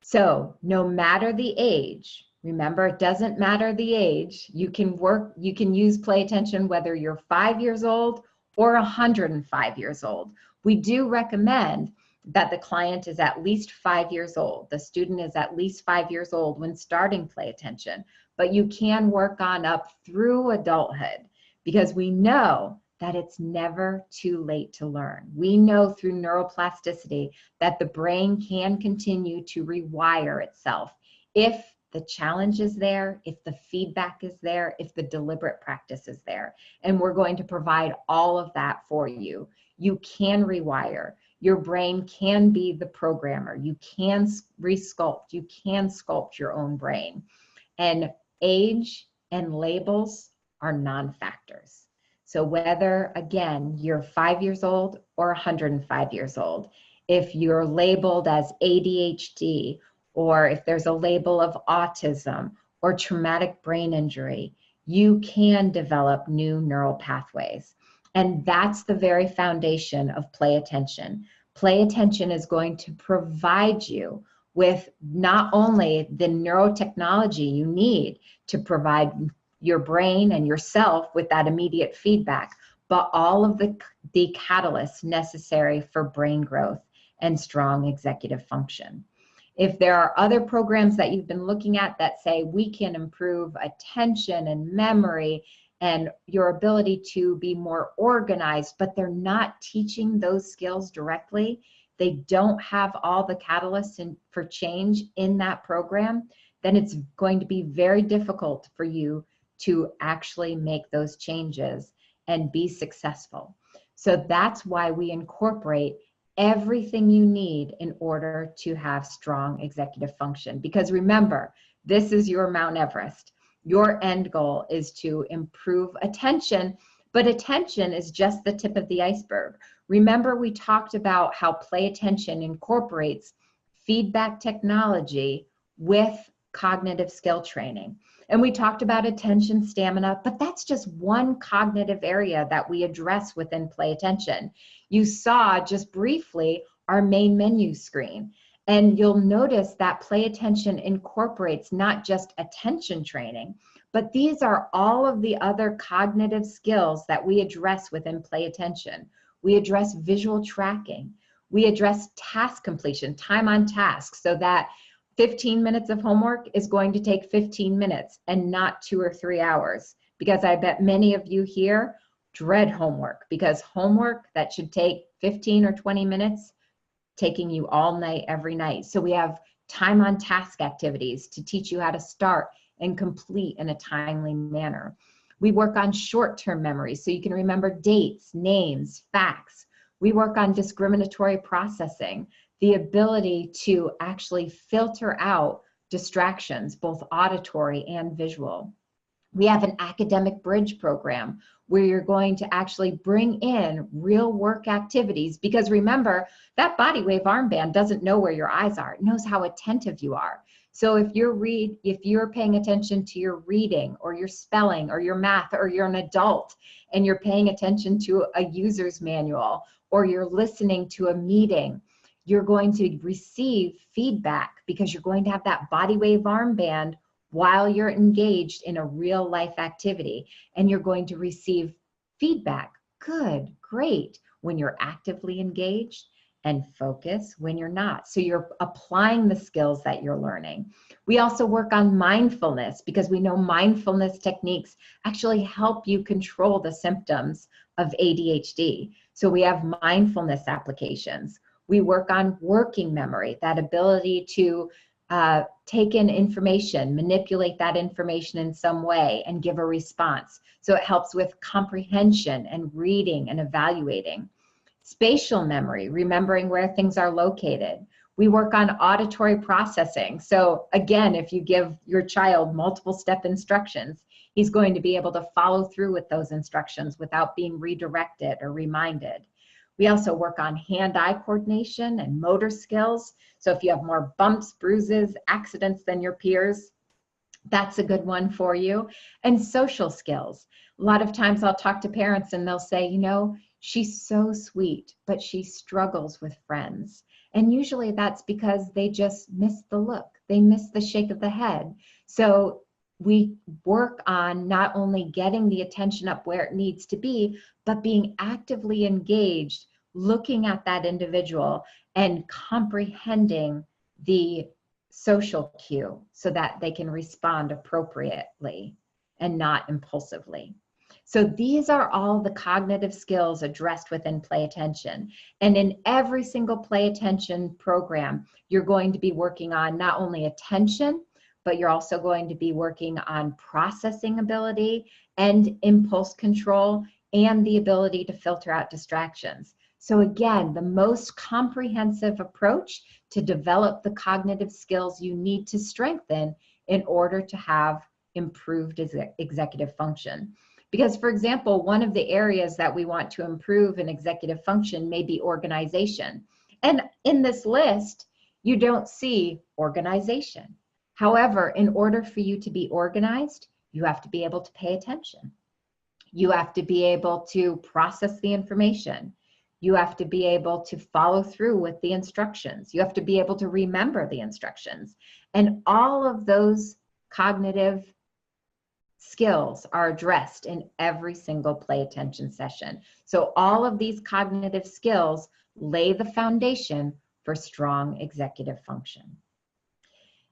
So no matter the age, remember, it doesn't matter the age, you can use play attention whether you're 5 years old or 105 years old. We do recommend that the client is at least 5 years old. The student is at least 5 years old when starting play attention, but you can work on up through adulthood because we know that it's never too late to learn. We know through neuroplasticity that the brain can continue to rewire itself if the challenge is there, if the feedback is there, if the deliberate practice is there. And we're going to provide all of that for you. You can rewire. Your brain can be the programmer. You can resculpt. You can sculpt your own brain. And age and labels are non-factors. So whether, again, you're 5 years old or 105 years old, if you're labeled as ADHD, or if there's a label of autism or traumatic brain injury, you can develop new neural pathways. And that's the very foundation of play attention. Play attention is going to provide you with not only the neurotechnology you need to provide your brain and yourself with that immediate feedback, but all of the catalysts necessary for brain growth and strong executive function. If there are other programs that you've been looking at that say we can improve attention and memory and your ability to be more organized, but they're not teaching those skills directly, they don't have all the catalysts for change in that program, then it's going to be very difficult for you to actually make those changes and be successful. So that's why we incorporate everything you need in order to have strong executive function. Because remember, this is your Mount Everest. Your end goal is to improve attention, but attention is just the tip of the iceberg. Remember, we talked about how play attention incorporates feedback technology with cognitive skill training. And we talked about attention stamina, but that's just one cognitive area that we address within play attention. You saw just briefly our main menu screen, and you'll notice that play attention incorporates not just attention training, but these are all of the other cognitive skills that we address within play attention. We address visual tracking. We address task completion, time on task, so that 15 minutes of homework is going to take 15 minutes and not 2 or 3 hours, because I bet many of you here dread homework, because homework that should take 15 or 20 minutes, taking you all night, every night. So we have time on task activities to teach you how to start and complete in a timely manner. We work on short-term memory so you can remember dates, names, facts. We work on discriminatory processing, the ability to actually filter out distractions, both auditory and visual. We have an academic bridge program where you're going to actually bring in real work activities, because remember, that body wave armband doesn't know where your eyes are. It knows how attentive you are. So if you're paying attention to your reading or your spelling or your math, or you're an adult and you're paying attention to a user's manual, or you're listening to a meeting, you're going to receive feedback because you're going to have that body wave armband while you're engaged in a real life activity, and you're going to receive feedback. Good, great, when you're actively engaged, and focus when you're not. So you're applying the skills that you're learning. We also work on mindfulness because we know mindfulness techniques actually help you control the symptoms of ADHD. So we have mindfulness applications. We work on working memory, that ability to take in information, manipulate that information in some way and give a response. So it helps with comprehension and reading and evaluating. Spatial memory, remembering where things are located. We work on auditory processing. So again, if you give your child multiple step instructions, he's going to be able to follow through with those instructions without being redirected or reminded. We also work on hand-eye coordination and motor skills. So if you have more bumps, bruises, accidents than your peers, that's a good one for you. And social skills. A lot of times I'll talk to parents and they'll say, you know, she's so sweet, but she struggles with friends. And usually that's because they just miss the look. They miss the shake of the head. So we work on not only getting the attention up where it needs to be, but being actively engaged, looking at that individual and comprehending the social cue so that they can respond appropriately and not impulsively. So these are all the cognitive skills addressed within Play Attention. And in every single Play Attention program, you're going to be working on not only attention, but you're also going to be working on processing ability and impulse control and the ability to filter out distractions. So again, the most comprehensive approach to develop the cognitive skills you need to strengthen in order to have improved executive function. Because, for example, one of the areas that we want to improve in executive function may be organization. And in this list, you don't see organization. However, in order for you to be organized, you have to be able to pay attention. You have to be able to process the information. You have to be able to follow through with the instructions. You have to be able to remember the instructions. And all of those cognitive skills are addressed in every single Play Attention session. So all of these cognitive skills lay the foundation for strong executive function.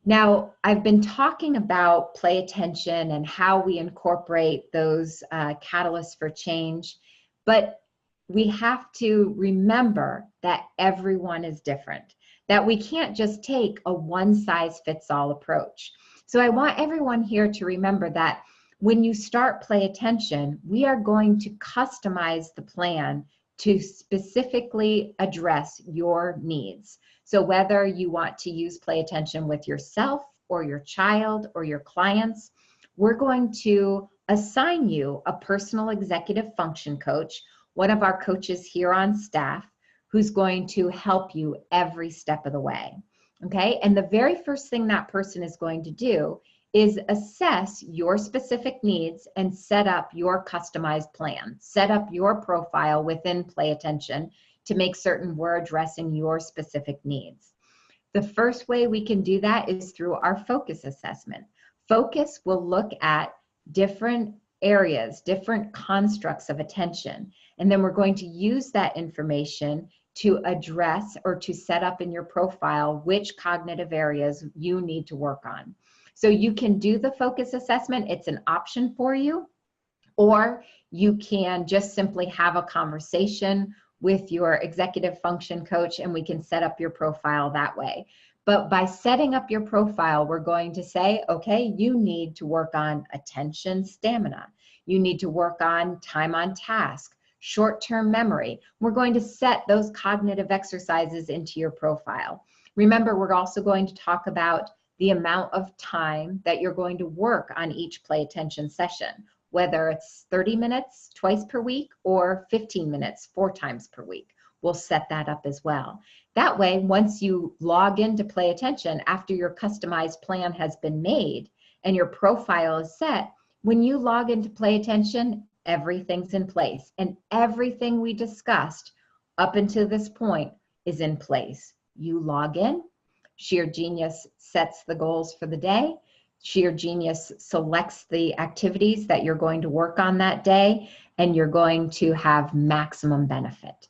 Now, I've been talking about Play Attention and how we incorporate those catalysts for change, but we have to remember that everyone is different, that we can't just take a one-size-fits-all approach. So I want everyone here to remember that when you start Play Attention, we are going to customize the plan to specifically address your needs. So whether you want to use Play Attention with yourself or your child or your clients, we're going to assign you a personal executive function coach, one of our coaches here on staff, who's going to help you every step of the way. Okay, and the very first thing that person is going to do is assess your specific needs and set up your customized plan. Set up your profile within Play Attention to make certain we're addressing your specific needs. The first way we can do that is through our focus assessment. Focus will look at different areas, different constructs of attention, and then we're going to use that information to address or to set up in your profile which cognitive areas you need to work on. So you can do the focus assessment, it's an option for you, or you can just simply have a conversation with your executive function coach and we can set up your profile that way. But by setting up your profile, we're going to say, okay, you need to work on attention stamina. You need to work on time on task, short-term memory. We're going to set those cognitive exercises into your profile. Remember, we're also going to talk about the amount of time that you're going to work on each Play Attention session, whether it's 30 minutes twice per week or 15 minutes 4 times per week. We'll set that up as well. That way, once you log into Play Attention after your customized plan has been made and your profile is set, when you log into Play Attention, everything's in place and everything we discussed up until this point is in place. You log in, Sheer Genius sets the goals for the day. Sheer Genius selects the activities that you're going to work on that day, and you're going to have maximum benefit.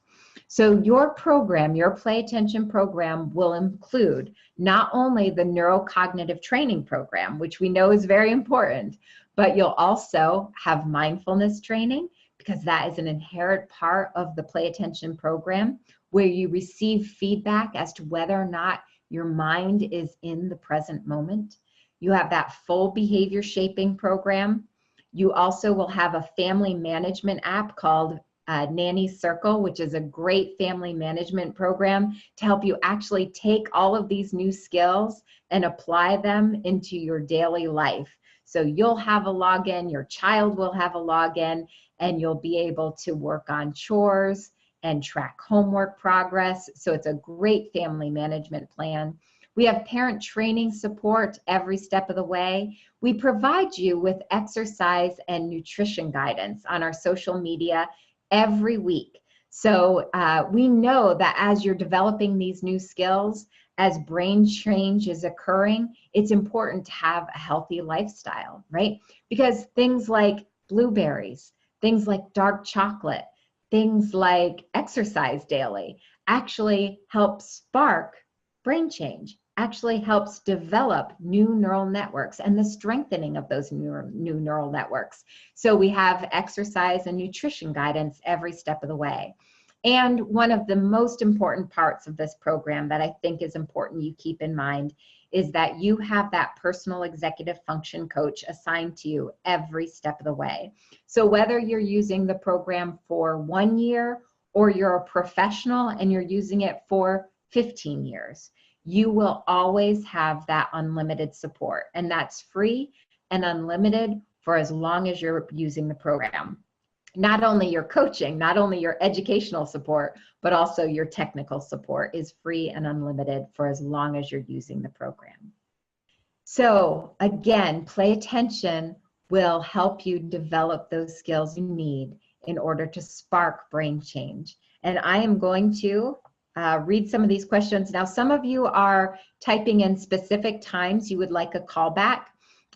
So your program, your Play Attention program, will include not only the neurocognitive training program, which we know is very important, but you'll also have mindfulness training, because that is an inherent part of the Play Attention program, where you receive feedback as to whether or not your mind is in the present moment. You have that full behavior shaping program. You also will have a family management app called Nanny Circle, which is a great family management program to help you actually take all of these new skills and apply them into your daily life. So you'll have a login, your child will have a login, and you'll be able to work on chores and track homework progress. So it's a great family management plan. We have parent training support every step of the way. We provide you with exercise and nutrition guidance on our social media every week. So we know that as you're developing these new skills, as brain change is occurring, it's important to have a healthy lifestyle, right? Because things like blueberries, things like dark chocolate, things like exercise daily actually help spark brain change, actually helps develop new neural networks and the strengthening of those new neural networks. So we have exercise and nutrition guidance every step of the way. And one of the most important parts of this program that I think is important you keep in mind is that you have that personal executive function coach assigned to you every step of the way. So whether you're using the program for 1 year or you're a professional and you're using it for 15 years, you will always have that unlimited support. And that's free and unlimited for as long as you're using the program. Not only your coaching, not only your educational support, but also your technical support is free and unlimited for as long as you're using the program. So again, Play Attention will help you develop those skills you need in order to spark brain change. And I am going to read some of these questions. Now, some of you are typing in specific times you would like a call back,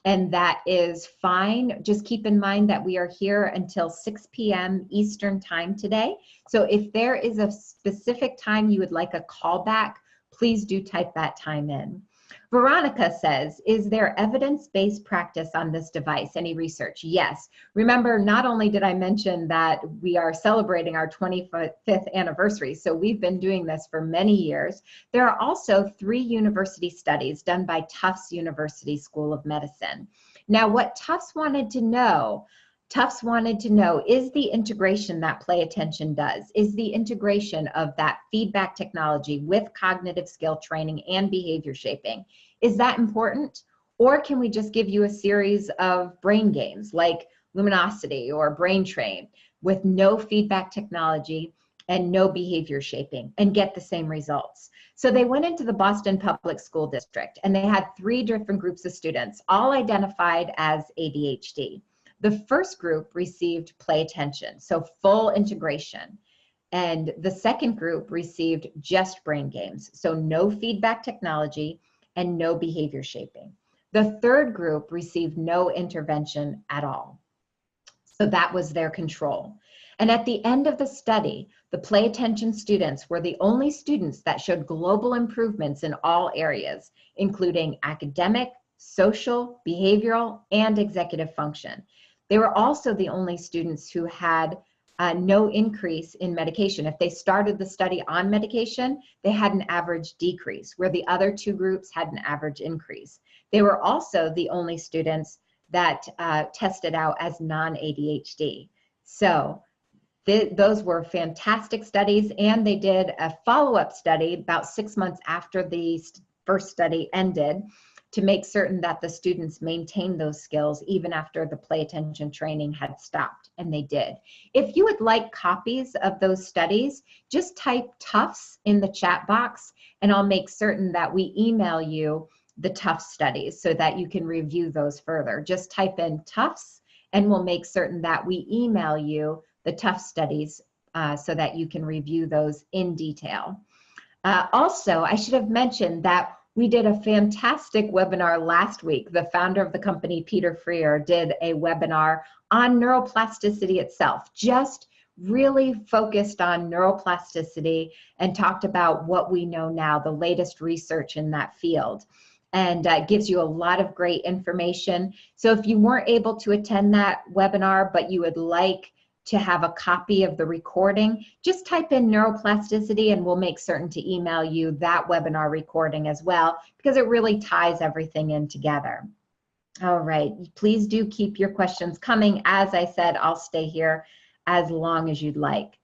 and that is fine. Just keep in mind that we are here until 6 p.m. Eastern time today. So if there is a specific time you would like a call back, please do type that time in. Veronica says, is there evidence-based practice on this device? Any research? Yes. Remember, not only did I mention that we are celebrating our 25th anniversary, so we've been doing this for many years. There are also 3 university studies done by Tufts University School of Medicine. Now, what Tufts wanted to know is the integration that Play Attention does, is the integration of that feedback technology with cognitive skill training and behavior shaping. Is that important? Or can we just give you a series of brain games like Luminosity or Brain Train with no feedback technology and no behavior shaping and get the same results? So they went into the Boston Public School District and they had 3 different groups of students, all identified as ADHD. The first group received Play Attention, so full integration. And the second group received just brain games, so no feedback technology and no behavior shaping. The third group received no intervention at all. So that was their control. And at the end of the study, the Play Attention students were the only students that showed global improvements in all areas, including academic, social, behavioral, and executive function. They were also the only students who had no increase in medication. If they started the study on medication, they had an average decrease, where the other 2 groups had an average increase. They were also the only students that tested out as non-ADHD. So those were fantastic studies, and they did a follow-up study about 6 months after the first study ended to make certain that the students maintained those skills even after the Play Attention training had stopped, and they did. If you would like copies of those studies, just type Tufts in the chat box, and I'll make certain that we email you the Tufts studies so that you can review those further. Just type in Tufts, and we'll make certain that we email you the Tufts studies so that you can review those in detail. Also, I should have mentioned that we did a fantastic webinar last week. The founder of the company, Peter Freer, did a webinar on neuroplasticity itself, just really focused on neuroplasticity and talked about what we know now, the latest research in that field, and gives you a lot of great information. So if you weren't able to attend that webinar, but you would like to have a copy of the recording, just type in neuroplasticity and we'll make certain to email you that webinar recording as well, because it really ties everything in together. All right, please do keep your questions coming. As I said, I'll stay here as long as you'd like.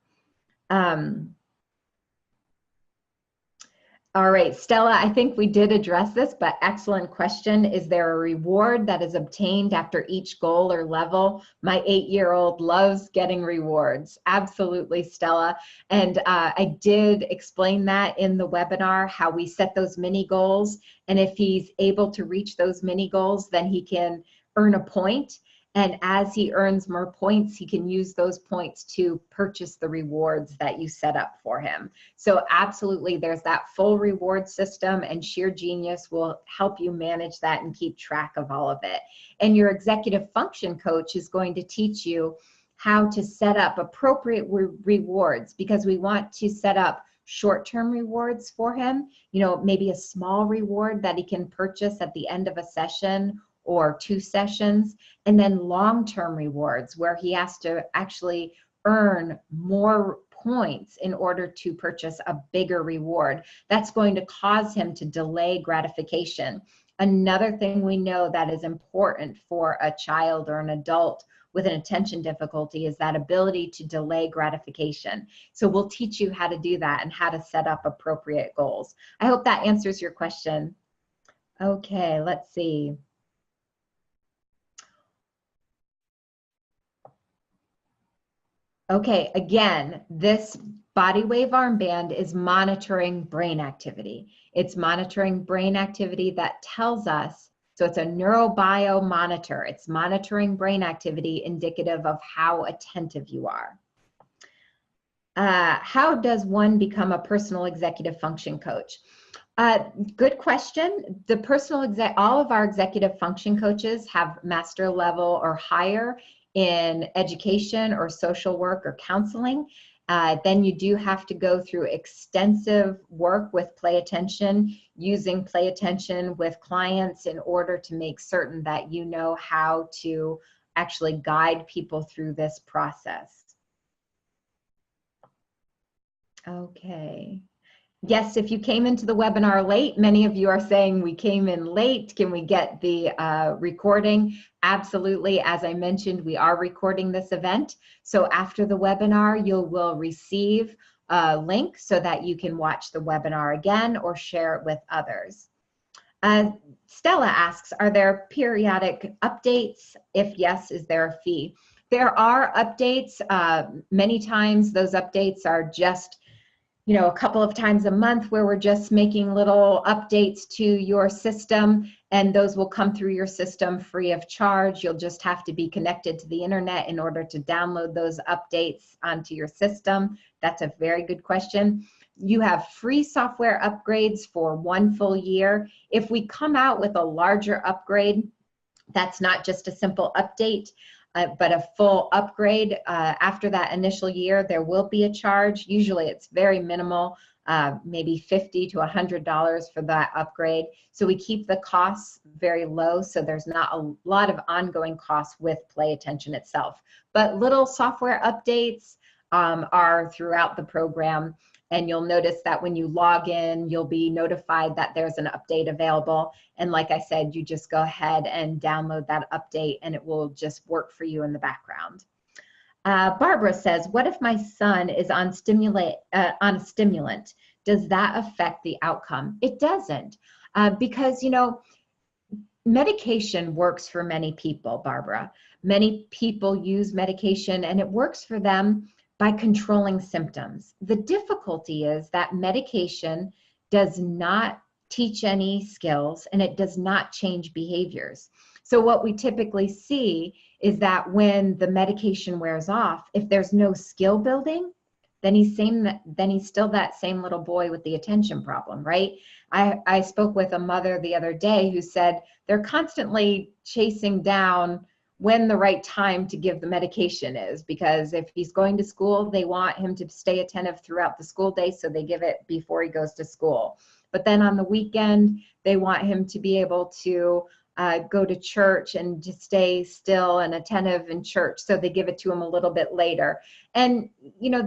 All right, Stella, I think we did address this, but excellent question. Is there a reward that is obtained after each goal or level? My 8-year-old loves getting rewards. Absolutely, Stella. And I did explain that in the webinar, how we set those mini goals. And if he's able to reach those mini goals, then he can earn a point. And as he earns more points, he can use those points to purchase the rewards that you set up for him. So absolutely, there's that full reward system, and Sheer Genius will help you manage that and keep track of all of it. And your executive function coach is going to teach you how to set up appropriate rewards, because we want to set up short-term rewards for him, you know, maybe a small reward that he can purchase at the end of a session or 2 sessions, and then long-term rewards where he has to actually earn more points in order to purchase a bigger reward. That's going to cause him to delay gratification. Another thing we know that is important for a child or an adult with an attention difficulty is that ability to delay gratification. So we'll teach you how to do that and how to set up appropriate goals. I hope that answers your question. Okay, let's see. Okay, again, this body wave armband is monitoring brain activity. It's monitoring brain activity that tells us, so it's a neurobio monitor. It's monitoring brain activity indicative of how attentive you are. How does one become a personal executive function coach? Good question. All of our executive function coaches have master level or higher in education or social work or counseling. Then you do have to go through extensive work with Play Attention, using Play Attention with clients in order to make certain that you know how to actually guide people through this process. Okay. Yes, if you came into the webinar late, many of you are saying we came in late. Can we get the recording? Absolutely. As I mentioned, we are recording this event. So after the webinar, you will receive a link so that you can watch the webinar again or share it with others. Stella asks, are there periodic updates? If yes, is there a fee? There are updates. Many times those updates are just, you know, a couple of times a month where we're just making little updates to your system, and those will come through your system free of charge. You'll just have to be connected to the internet in order to download those updates onto your system. That's a very good question. You have free software upgrades for 1 full year. If we come out with a larger upgrade, that's not just a simple update, but a full upgrade. After that initial year, there will be a charge. Usually it's very minimal, maybe $50 to $100 for that upgrade. So we keep the costs very low, so there's not a lot of ongoing costs with Play Attention itself. But little software updates are throughout the program. And you'll notice that when you log in, you'll be notified that there's an update available. And like I said, you just go ahead and download that update and it will just work for you in the background. Barbara says, what if my son is on a stimulant? Does that affect the outcome? It doesn't, because, you know, medication works for many people, Barbara. Many people use medication and it works for them by controlling symptoms. The difficulty is that medication does not teach any skills and it does not change behaviors. So what we typically see is that when the medication wears off, if there's no skill building, then he's still that same little boy with the attention problem, right? I spoke with a mother the other day who said they're constantly chasing down when the right time to give the medication is, because if he's going to school, they want him to stay attentive throughout the school day, so they give it before he goes to school. But then on the weekend, they want him to be able to go to church and to stay still and attentive in church, so they give it to him a little bit later. And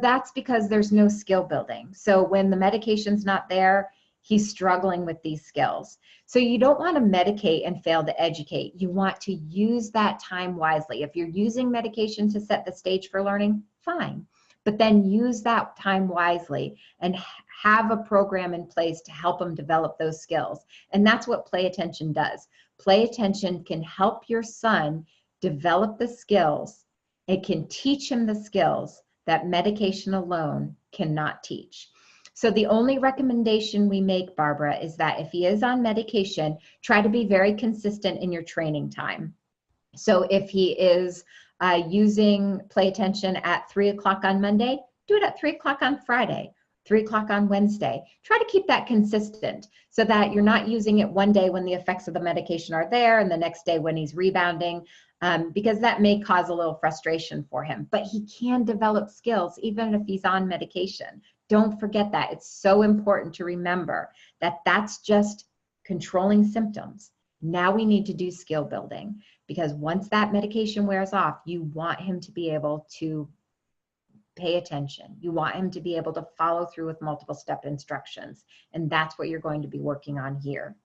that's because there's no skill building. So when the medication's not there, he's struggling with these skills. So you don't want to medicate and fail to educate. You want to use that time wisely. If you're using medication to set the stage for learning, fine. But then use that time wisely and have a program in place to help them develop those skills. And that's what Play Attention does. Play Attention can help your son develop the skills. It can teach him the skills that medication alone cannot teach. So the only recommendation we make, Barbara, is that if he is on medication, try to be very consistent in your training time. So if he is using Play Attention at 3 o'clock on Monday, do it at 3 o'clock on Friday, 3 o'clock on Wednesday. Try to keep that consistent so that you're not using it one day when the effects of the medication are there and the next day when he's rebounding, because that may cause a little frustration for him. But he can develop skills even if he's on medication. Don't forget that. It's so important to remember that that's just controlling symptoms. Now we need to do skill building, because once that medication wears off, you want him to be able to pay attention. You want him to be able to follow through with multiple step instructions. And that's what you're going to be working on here.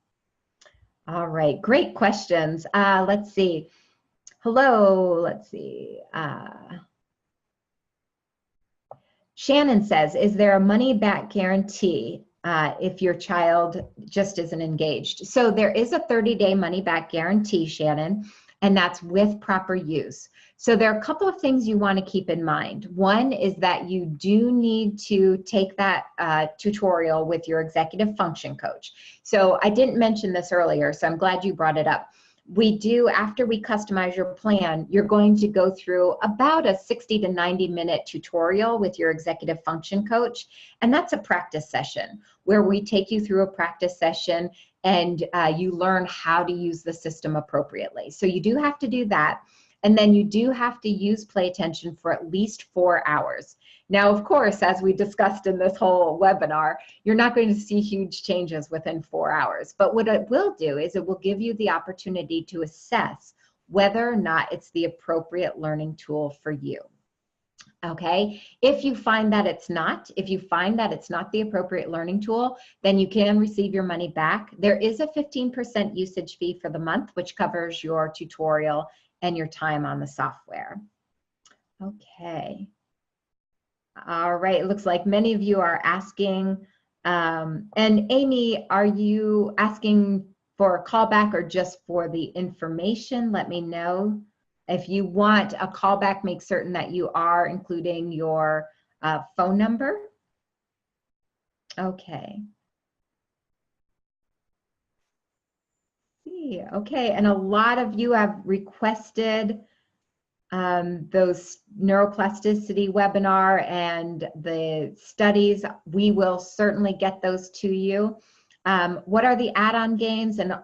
All right, great questions. Let's see. Hello, let's see. Shannon says, is there a money back guarantee if your child just isn't engaged? So there is a 30-day money back guarantee, Shannon, and that's with proper use. So there are a couple of things you want to keep in mind. One is that you do need to take that tutorial with your executive function coach. So I didn't mention this earlier, so I'm glad you brought it up. We do, after we customize your plan, you're going to go through about a 60 to 90 minute tutorial with your executive function coach. And that's a practice session where we take you through a practice session and you learn how to use the system appropriately. So you do have to do that. And then you do have to use Play Attention for at least 4 hours. Now, of course, as we discussed in this whole webinar, you're not going to see huge changes within 4 hours. But what it will do is it will give you the opportunity to assess whether or not it's the appropriate learning tool for you. Okay, if you find that it's not, the appropriate learning tool, then you can receive your money back. There is a 15% usage fee for the month, which covers your tutorial and your time on the software. Okay. All right, it looks like many of you are asking, and Amy, are you asking for a callback or just for the information? Let me know. If you want a callback, make certain that you are including your phone number. Okay. Okay, and a lot of you have requested those neuroplasticity webinar and the studies. We will certainly get those to you. What are the add-on games and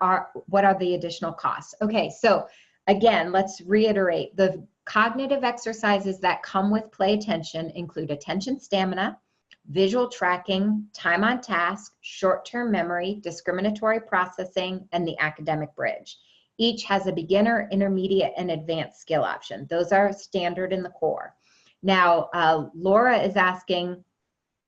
what are the additional costs? Okay, so again, let's reiterate. The cognitive exercises that come with Play Attention include attention stamina, visual tracking, time on task, short-term memory, discriminatory processing, and the academic bridge. Each has a beginner, intermediate, and advanced skill option. Those are standard in the core. Now, Laura is asking,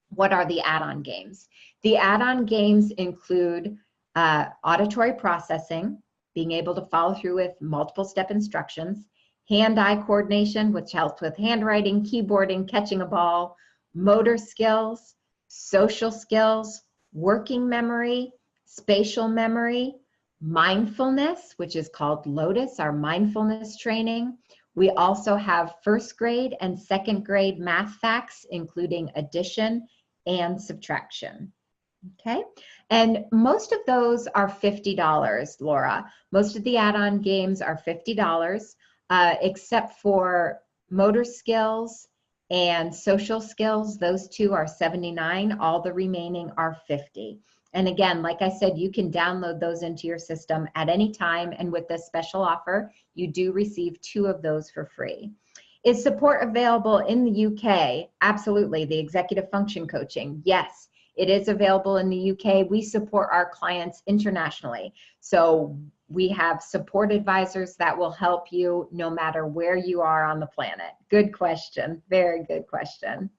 what are the add-on games? The add-on games include auditory processing, being able to follow through with multiple step instructions, hand-eye coordination, which helps with handwriting, keyboarding, catching a ball, motor skills, social skills, working memory, spatial memory, mindfulness, which is called Lotus, our mindfulness training. We also have first grade and second grade math facts, including addition and subtraction. Okay, and most of those are $50, Laura. Most of the add-on games are $50, except for motor skills and social skills. Those two are $79. All the remaining are $50. And again, like I said, you can download those into your system at any time. And with this special offer, you do receive 2 of those for free. Is support available in the UK? Absolutely. The executive function coaching, yes, it is available in the UK. We support our clients internationally. So we have support advisors that will help you no matter where you are on the planet. Good question. Very good question.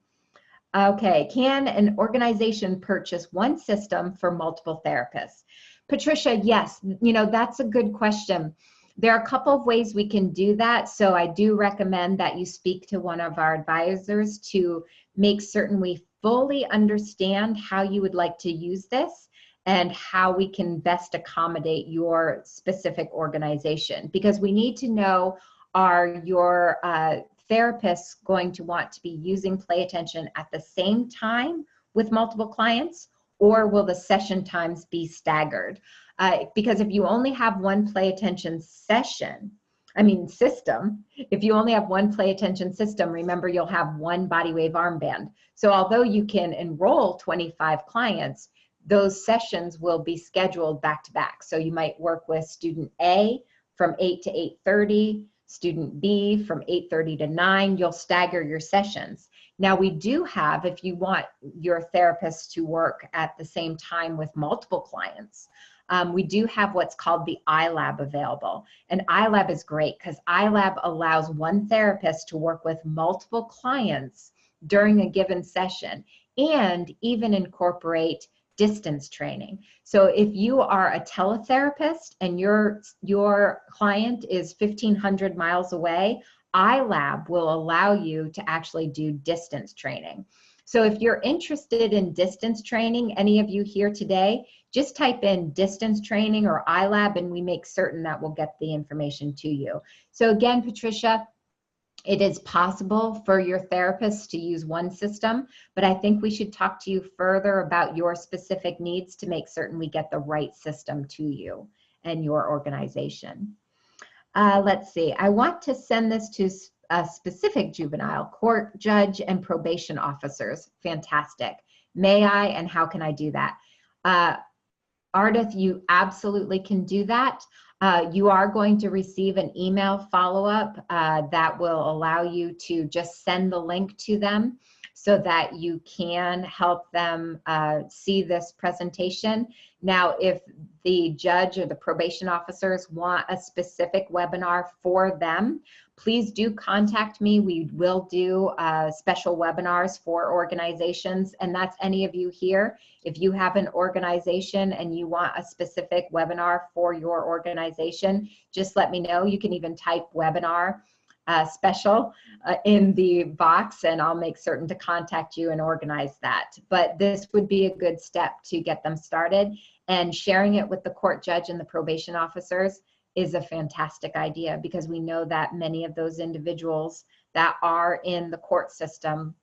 Okay, can an organization purchase one system for multiple therapists? Patricia, yes, that's a good question. There are a couple of ways we can do that. So I do recommend that you speak to one of our advisors to make certain we fully understand how you would like to use this and how we can best accommodate your specific organization. Because we need to know, are your therapists going to want to be using Play Attention at the same time with multiple clients, or will the session times be staggered? Because if you only have one Play Attention system, if you only have one Play Attention system, remember you'll have one body wave armband. So although you can enroll 25 clients, those sessions will be scheduled back to back. So you might work with student A from 8 to 8:30, student B from 8:30 to 9, you'll stagger your sessions. Now we do have, if you want your therapist to work at the same time with multiple clients, we do have what's called the iLab available. And iLab is great because iLab allows one therapist to work with multiple clients during a given session and even incorporate distance training. So if you are a teletherapist and your client is 1,500 miles away, iLab will allow you to actually do distance training. So if you're interested in distance training, any of you here today, just type in distance training or iLab and we make certain that we'll get the information to you. So again, Patricia, it is possible for your therapist to use one system, but I think we should talk to you further about your specific needs to make certain we get the right system to you and your organization. Let's see, I want to send this to a specific juvenile, court, judge, and probation officers. Fantastic. May I, and how can I do that? Ardith, you absolutely can do that. You are going to receive an email follow-up that will allow you to just send the link to them so that you can help them see this presentation. Now, if the judge or the probation officers want a specific webinar for them, please do contact me. We will do special webinars for organizations, and that's any of you here. If you have an organization and you want a specific webinar for your organization, just let me know. You can even type webinar special in the box and I'll make certain to contact you and organize that. But this would be a good step to get them started, and sharing it with the court judge and the probation officers is a fantastic idea because we know that many of those individuals that are in the court system,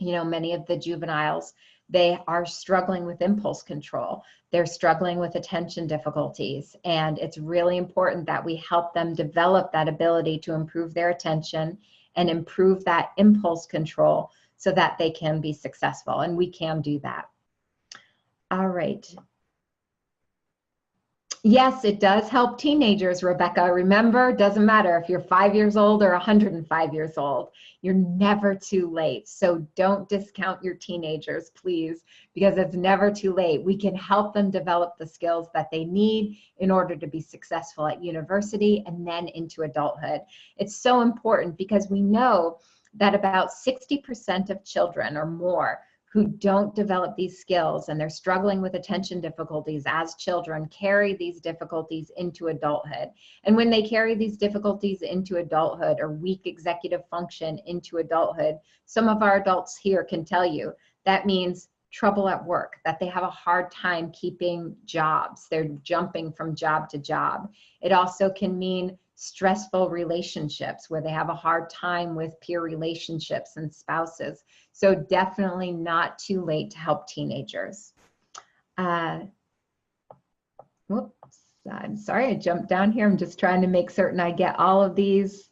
many of the juveniles, they are struggling with impulse control. They're struggling with attention difficulties. And it's really important that we help them develop that ability to improve their attention and improve that impulse control so that they can be successful. And we can do that. All right. Yes, it does help teenagers, Rebecca. Remember, doesn't matter if you're 5 years old or 105 years old, you're never too late. So don't discount your teenagers, please, because it's never too late. We can help them develop the skills that they need in order to be successful at university and then into adulthood. It's so important because we know that about 60% of children or more who don't develop these skills and they're struggling with attention difficulties as children carry these difficulties into adulthood. And when they carry these difficulties into adulthood or weak executive function into adulthood, some of our adults here can tell you that means trouble at work, that they have a hard time keeping jobs. They're jumping from job to job. It also can mean stressful relationships where they have a hard time with peer relationships and spouses. So definitely not too late to help teenagers. Whoops, I'm sorry, I jumped down here. I'm just trying to make certain I get all of these.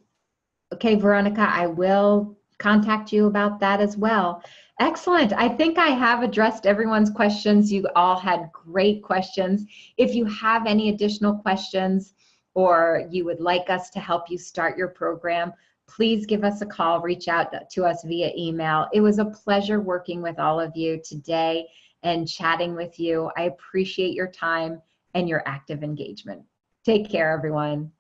Okay, Veronica, I will contact you about that as well. Excellent. I think I have addressed everyone's questions. You all had great questions. If you have any additional questions or you would like us to help you start your program, please give us a call, reach out to us via email. It was a pleasure working with all of you today and chatting with you. I appreciate your time and your active engagement. Take care, everyone.